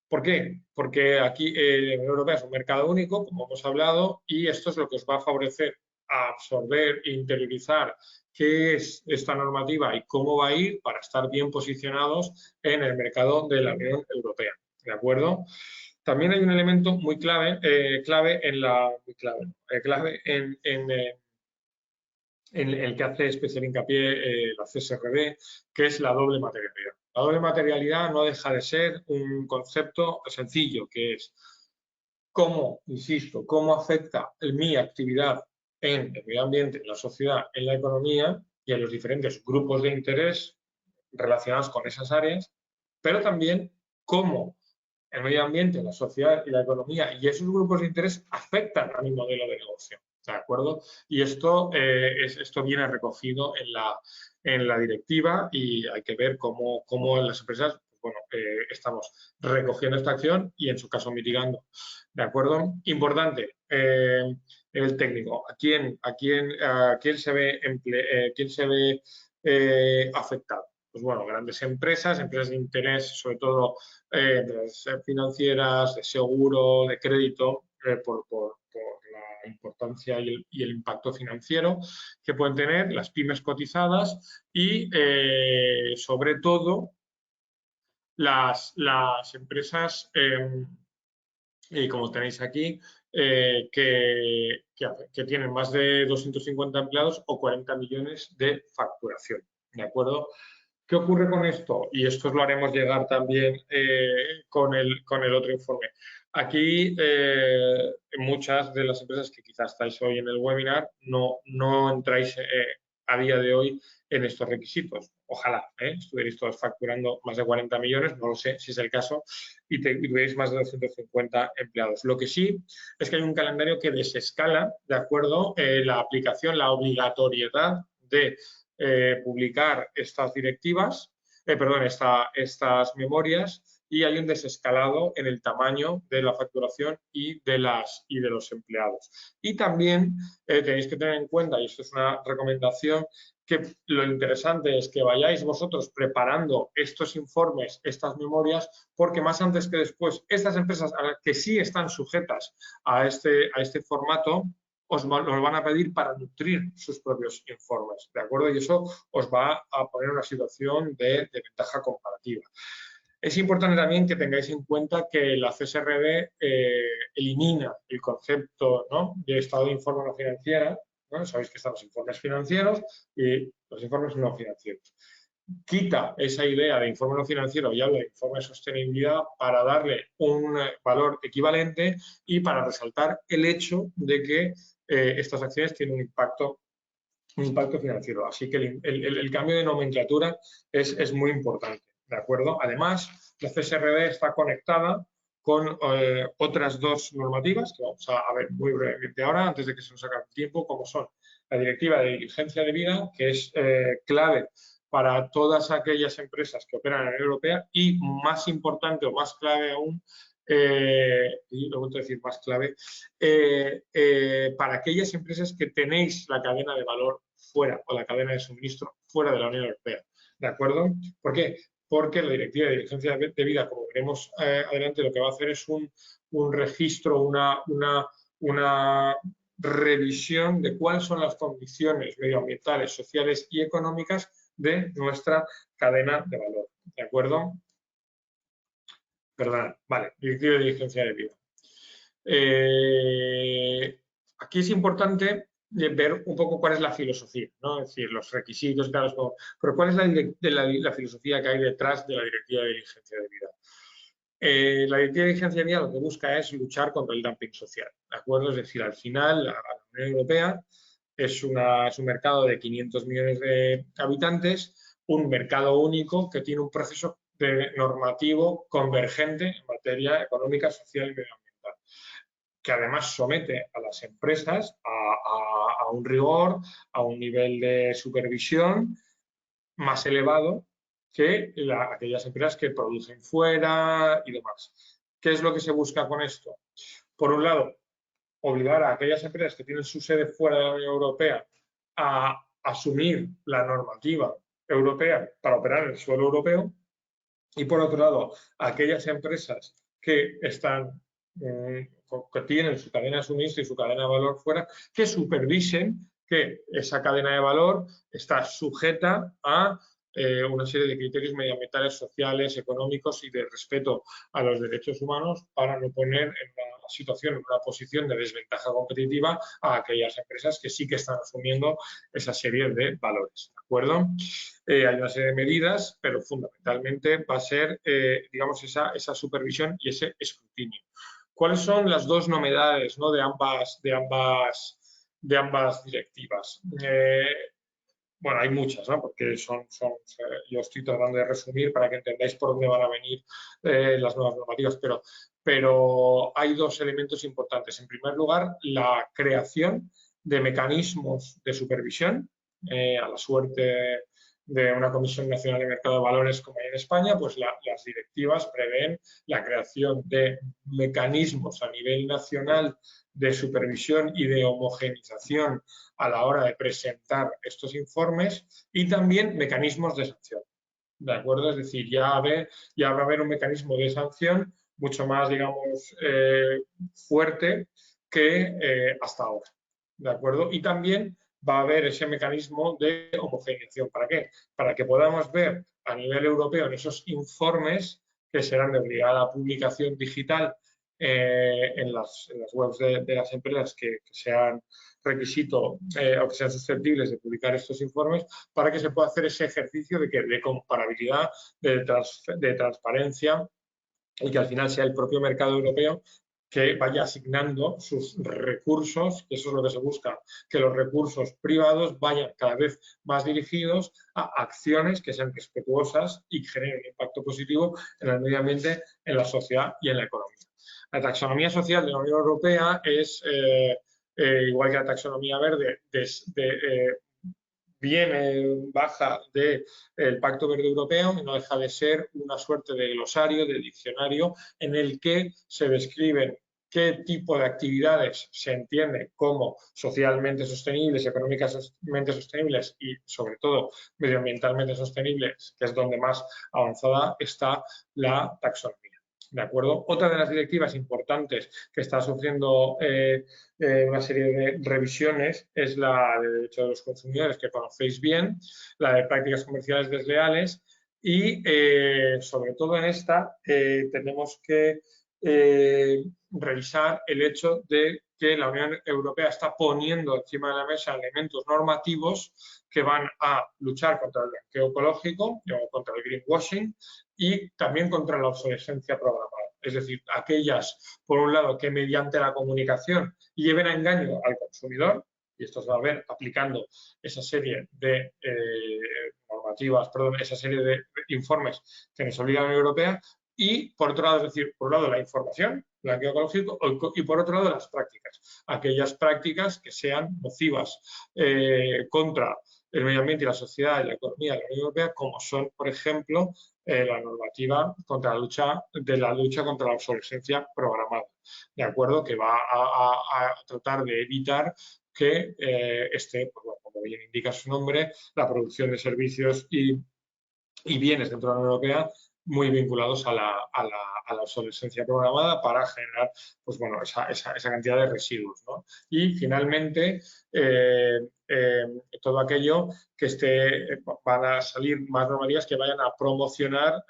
B: ¿Por qué? Porque aquí la Unión Europea es un mercado único, como hemos hablado, y esto es lo que os va a favorecer a absorber e interiorizar qué es esta normativa y cómo va a ir para estar bien posicionados en el mercado de la Unión Europea, ¿de acuerdo? También hay un elemento muy clave en el que hace especial hincapié la CSRD, que es la doble materialidad. La doble materialidad no deja de ser un concepto sencillo, que es cómo, insisto, cómo afecta mi actividad en el medio ambiente, en la sociedad, en la economía y en los diferentes grupos de interés relacionados con esas áreas, pero también cómo el medio ambiente, la sociedad y la economía y esos grupos de interés afectan a mi modelo de negocio. ¿De acuerdo? Y esto viene recogido en la directiva y hay que ver cómo las empresas estamos recogiendo esta acción y en su caso mitigando. ¿De acuerdo? Importante, el técnico. ¿A quién se ve afectado? Pues bueno, grandes empresas de interés, sobre todo financieras, de seguro, de crédito, por la importancia y el impacto financiero que pueden tener las pymes cotizadas y, sobre todo, las empresas, como tenéis aquí, que tienen más de 250 empleados o 40 millones de facturación. ¿De acuerdo? ¿Qué ocurre con esto? Y esto lo haremos llegar también con el otro informe. Aquí, muchas de las empresas que quizás estáis hoy en el webinar no entráis a día de hoy en estos requisitos. Ojalá estuvierais todos facturando más de 40 millones, no lo sé si es el caso, y tuvierais más de 250 empleados. Lo que sí es que hay un calendario que desescala, ¿de acuerdo?, la aplicación, la obligatoriedad de publicar estas directivas, estas memorias, y hay un desescalado en el tamaño de la facturación y de los empleados. Y también tenéis que tener en cuenta, y esto es una recomendación, que lo interesante es que vayáis vosotros preparando estos informes, estas memorias, porque más antes que después, estas empresas a las que sí están sujetas a este formato, os van a pedir para nutrir sus propios informes, ¿de acuerdo? Y eso os va a poner en una situación de ventaja comparativa. Es importante también que tengáis en cuenta que la CSRD elimina el concepto, ¿no?, de estado de informe no financiera, ¿no? Sabéis que están los informes financieros y los informes no financieros. Quita esa idea de informe no financiero y habla de informe de sostenibilidad para darle un valor equivalente y para resaltar el hecho de que estas acciones tienen un impacto financiero. Así que el cambio de nomenclatura es muy importante, ¿de acuerdo? Además, la CSRD está conectada con otras dos normativas que vamos a ver muy brevemente ahora, antes de que se nos acabe el tiempo, como son la Directiva de Diligencia de Vida, que es clave para todas aquellas empresas que operan en la Unión Europea, y más importante o más clave aún, y lo vuelvo a decir, más clave, para aquellas empresas que tenéis la cadena de valor fuera o la cadena de suministro fuera de la Unión Europea. ¿De acuerdo? ¿Por qué? Porque la Directiva de Diligencia de Vida, como veremos adelante, lo que va a hacer es un registro, una revisión de cuáles son las condiciones medioambientales, sociales y económicas de nuestra cadena de valor. ¿De acuerdo? Perdón, vale, Directiva de Diligencia de Vida. Aquí es importante ver un poco cuál es la filosofía, ¿no? Es decir, los requisitos y tal, pero cuál es la filosofía que hay detrás de la Directiva de Diligencia de Vida. La Directiva de Diligencia de Vida lo que busca es luchar contra el dumping social, ¿de acuerdo? Es decir, al final la Unión Europea es un mercado de 500 millones de habitantes, un mercado único que tiene un proceso normativo convergente en materia económica, social y medioambiental, que además somete a las empresas a un rigor, a un nivel de supervisión más elevado que aquellas empresas que producen fuera y demás. ¿Qué es lo que se busca con esto? Por un lado, obligar a aquellas empresas que tienen su sede fuera de la Unión Europea a asumir la normativa europea para operar en el suelo europeo, y por otro lado, a aquellas empresas que que tienen su cadena de suministro y su cadena de valor fuera, que supervisen que esa cadena de valor está sujeta a una serie de criterios medioambientales, sociales, económicos y de respeto a los derechos humanos, para no poner en una situación, en una posición de desventaja competitiva a aquellas empresas que sí que están asumiendo esa serie de valores. ¿De acuerdo? Hay una serie de medidas, pero fundamentalmente va a ser, digamos, esa supervisión y ese escrutinio. ¿Cuáles son las dos novedades, ¿no? de ambas directivas? Bueno, hay muchas, ¿no? Porque yo estoy tratando de resumir para que entendáis por dónde van a venir las nuevas normativas, pero hay dos elementos importantes. En primer lugar, la creación de mecanismos de supervisión, a la suerte de una Comisión Nacional de Mercado de Valores como hay en España, pues las directivas prevén la creación de mecanismos a nivel nacional de supervisión y de homogeneización a la hora de presentar estos informes y también mecanismos de sanción. ¿De acuerdo? Es decir, ya va a haber un mecanismo de sanción mucho más, digamos, fuerte que hasta ahora. ¿De acuerdo? Y también va a haber ese mecanismo de homogeneización. ¿Para qué? Para que podamos ver a nivel europeo en esos informes que serán de obligada publicación digital en las webs de las empresas que sean requisito o que sean susceptibles de publicar estos informes, para que se pueda hacer ese ejercicio de comparabilidad, de transparencia y que al final sea el propio mercado europeo que vaya asignando sus recursos, eso es lo que se busca, que los recursos privados vayan cada vez más dirigidos a acciones que sean respetuosas y que generen un impacto positivo en el medio ambiente, en la sociedad y en la economía. La taxonomía social de la Unión Europea es, igual que la taxonomía verde, baja del Pacto Verde Europeo y no deja de ser una suerte de glosario, de diccionario, en el que se describen qué tipo de actividades se entiende como socialmente sostenibles, económicamente sostenibles y, sobre todo, medioambientalmente sostenibles, que es donde más avanzada está la taxonomía. ¿De acuerdo? Otra de las directivas importantes que está sufriendo una serie de revisiones es la de derecho de los consumidores, que conocéis bien, la de prácticas comerciales desleales y, sobre todo en esta, tenemos que revisar el hecho de que la Unión Europea está poniendo encima de la mesa elementos normativos que van a luchar contra el blanqueo ecológico, contra el greenwashing y también contra la obsolescencia programada. Es decir, aquellas, por un lado, que mediante la comunicación lleven a engaño al consumidor, y esto se va a ver aplicando esa serie de esa serie de informes que nos obliga la Unión Europea, y por otro lado, es decir, por un lado la información, blanqueo ecológico, y por otro lado las prácticas, aquellas prácticas que sean nocivas contra el medio ambiente y la sociedad y la economía de la Unión Europea, como son, por ejemplo, la normativa contra la lucha contra la obsolescencia programada, ¿de acuerdo? Que va a tratar de evitar que pues, bueno, como bien indica su nombre, la producción de servicios y bienes dentro de la Unión Europea muy vinculados a la obsolescencia programada para generar, pues bueno, esa cantidad de residuos, ¿no? Y finalmente, todo aquello que van a salir más normativas que vayan a promocionar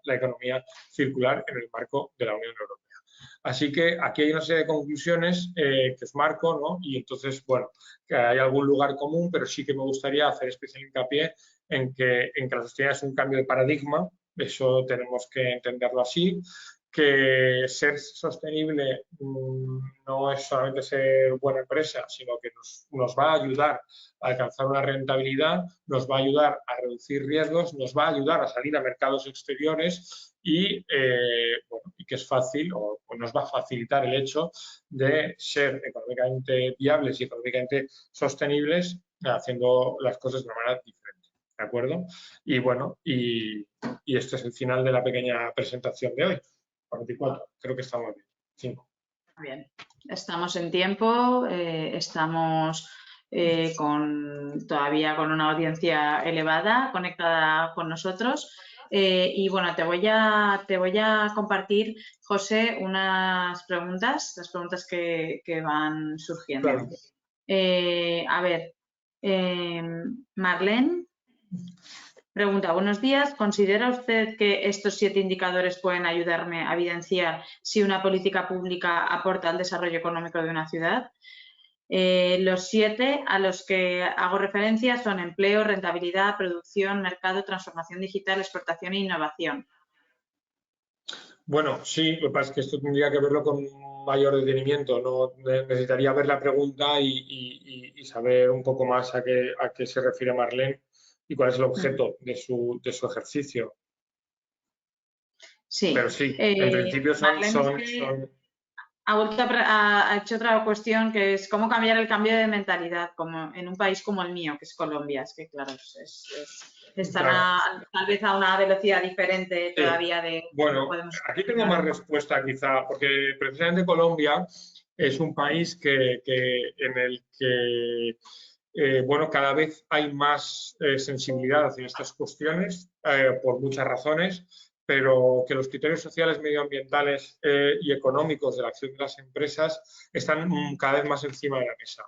B: la economía circular en el marco de la Unión Europea. Así que aquí hay una serie de conclusiones que os marco, ¿no? Y entonces, bueno, que hay algún lugar común, pero sí que me gustaría hacer especial hincapié en que la sostenibilidad es un cambio de paradigma, eso tenemos que entenderlo así, que ser sostenible no es solamente ser buena empresa, sino que nos va a ayudar a alcanzar una rentabilidad, nos va a ayudar a reducir riesgos, nos va a ayudar a salir a mercados exteriores y, bueno, y que es fácil o nos va a facilitar el hecho de ser económicamente viables y económicamente sostenibles haciendo las cosas de una manera diferente. ¿De acuerdo? Y bueno, y este es el final de la pequeña presentación de hoy. 44, creo que estamos bien. 5.
A: Bien, estamos en tiempo, estamos todavía con una audiencia elevada conectada con nosotros. Y bueno, te voy a compartir, José, unas preguntas, las preguntas que van surgiendo.
B: Claro.
A: A ver, Marlene pregunta, buenos días, ¿considera usted que estos 7 indicadores pueden ayudarme a evidenciar si una política pública aporta al desarrollo económico de una ciudad? Los 7 a los que hago referencia son empleo, rentabilidad, producción, mercado, transformación digital, exportación e innovación.
B: Bueno, sí, lo que pasa es que esto tendría que verlo con mayor detenimiento. No necesitaría ver la pregunta y saber un poco más a qué se refiere Marlene y cuál es el objeto de su ejercicio. Pero
A: Sí.
B: sí, en principio
A: Marlene es que ha hecho otra cuestión que es cómo cambiar el cambio de mentalidad como en un país como el mío, que es Colombia. Es que, claro, están
B: claro,
A: tal vez a una velocidad diferente
B: sí.
A: todavía de cómo
B: Bueno,
A: podemos
B: aquí tengo más
A: explicarlo.
B: respuesta quizá, porque precisamente Colombia es un país en el que bueno, cada vez hay más sensibilidad hacia estas cuestiones por muchas razones, pero que los criterios sociales, medioambientales y económicos de la acción de las empresas están cada vez más encima de la mesa.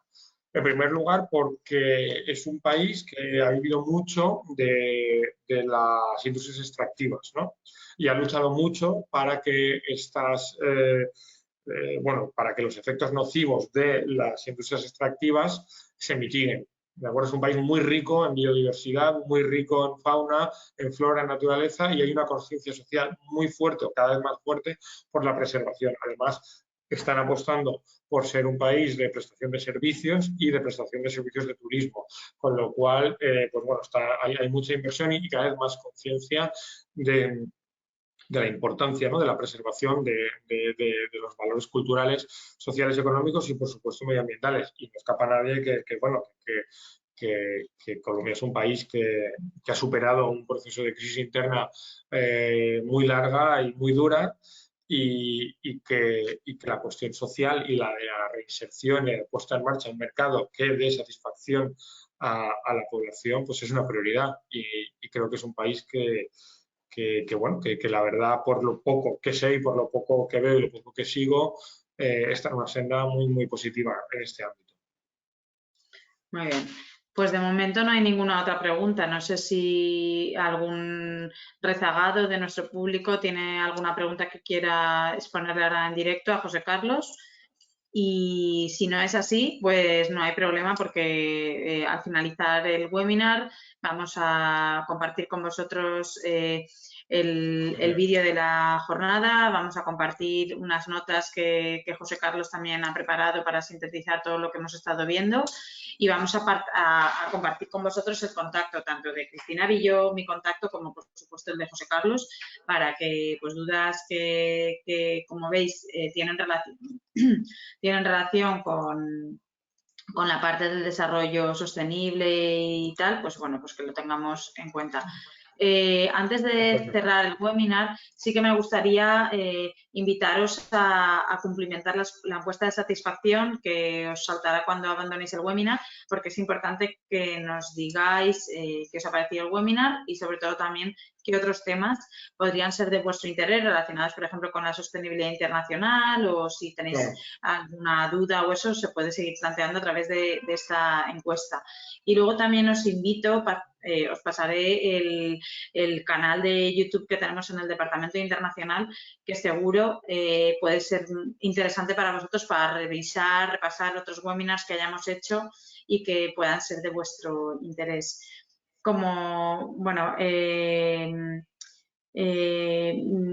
B: En primer lugar, porque es un país que ha vivido mucho de las industrias extractivas, ¿no? Y ha luchado mucho para que bueno, para que los efectos nocivos de las industrias extractivas se mitiguen. ¿De acuerdo? Es un país muy rico en biodiversidad, muy rico en fauna, en flora, en naturaleza, y hay una conciencia social muy fuerte, o cada vez más fuerte, por la preservación. Además, están apostando por ser un país de prestación de servicios y de prestación de servicios de turismo, con lo cual, pues bueno, hay mucha inversión y cada vez más conciencia de la importancia, ¿no?, de la preservación de los valores culturales, sociales, económicos y, por supuesto, medioambientales. Y no escapa a nadie que Colombia es un país que ha superado un proceso de crisis interna muy larga y muy dura y que la cuestión social y la de la reinserción y la puesta en marcha de un mercado que dé satisfacción a la población pues es una prioridad y creo que es un país bueno, que la verdad, por lo poco que sé y por lo poco que veo y lo poco que sigo, está en una senda muy, muy positiva en este ámbito.
A: Muy bien. Pues de momento no hay ninguna otra pregunta. No sé si algún rezagado de nuestro público tiene alguna pregunta que quiera exponerle ahora en directo a José Carlos. Y si no es así, pues no hay problema porque al finalizar el webinar vamos a compartir con vosotros el vídeo de la jornada, vamos a compartir unas notas que José Carlos también ha preparado para sintetizar todo lo que hemos estado viendo y vamos a compartir con vosotros el contacto tanto de Cristina Villó, mi contacto, como por supuesto el de José Carlos, para que pues dudas que como veis tienen relación con la parte del desarrollo sostenible y tal, pues bueno, pues que lo tengamos en cuenta. Antes de cerrar el webinar, sí que me gustaría invitaros a cumplimentar la encuesta de satisfacción que os saltará cuando abandonéis el webinar, porque es importante que nos digáis qué os ha parecido el webinar y sobre todo también qué otros temas podrían ser de vuestro interés relacionados, por ejemplo, con la sostenibilidad internacional o si tenéis alguna duda o eso, se puede seguir planteando a través de esta encuesta. Y luego también os invito, os pasaré el canal de YouTube que tenemos en el Departamento Internacional, que seguro puede ser interesante para vosotros para revisar, repasar otros webinars que hayamos hecho y que puedan ser de vuestro interés. Como, bueno,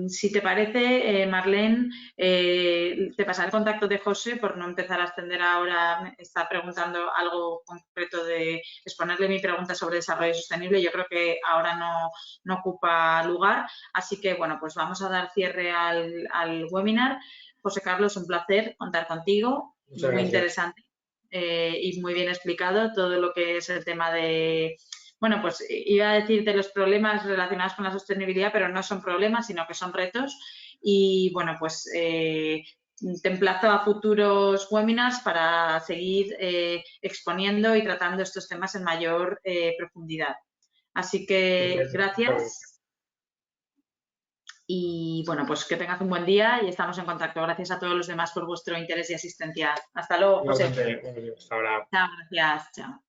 A: si te parece, Marlene, te pasaré el contacto de José por no empezar a extender ahora. Me está preguntando algo concreto de exponerle mi pregunta sobre desarrollo sostenible. Yo creo que ahora no ocupa lugar. Así que, bueno, pues vamos a dar cierre al webinar. José Carlos, un placer contar contigo.
B: Muchas
A: Muy
B: gracias.
A: interesante y muy bien explicado todo lo que es el tema de... Bueno, pues iba a decir de los problemas relacionados con la sostenibilidad, pero no son problemas, sino que son retos. Y bueno, pues te emplazo a futuros webinars para seguir exponiendo y tratando estos temas en mayor profundidad. Así que gracias. Y bueno, pues que tengas un buen día y estamos en contacto. Gracias a todos los demás por vuestro interés y asistencia. Hasta luego, José.
B: Igualmente, hasta ahora.
A: Chao, gracias. Chao.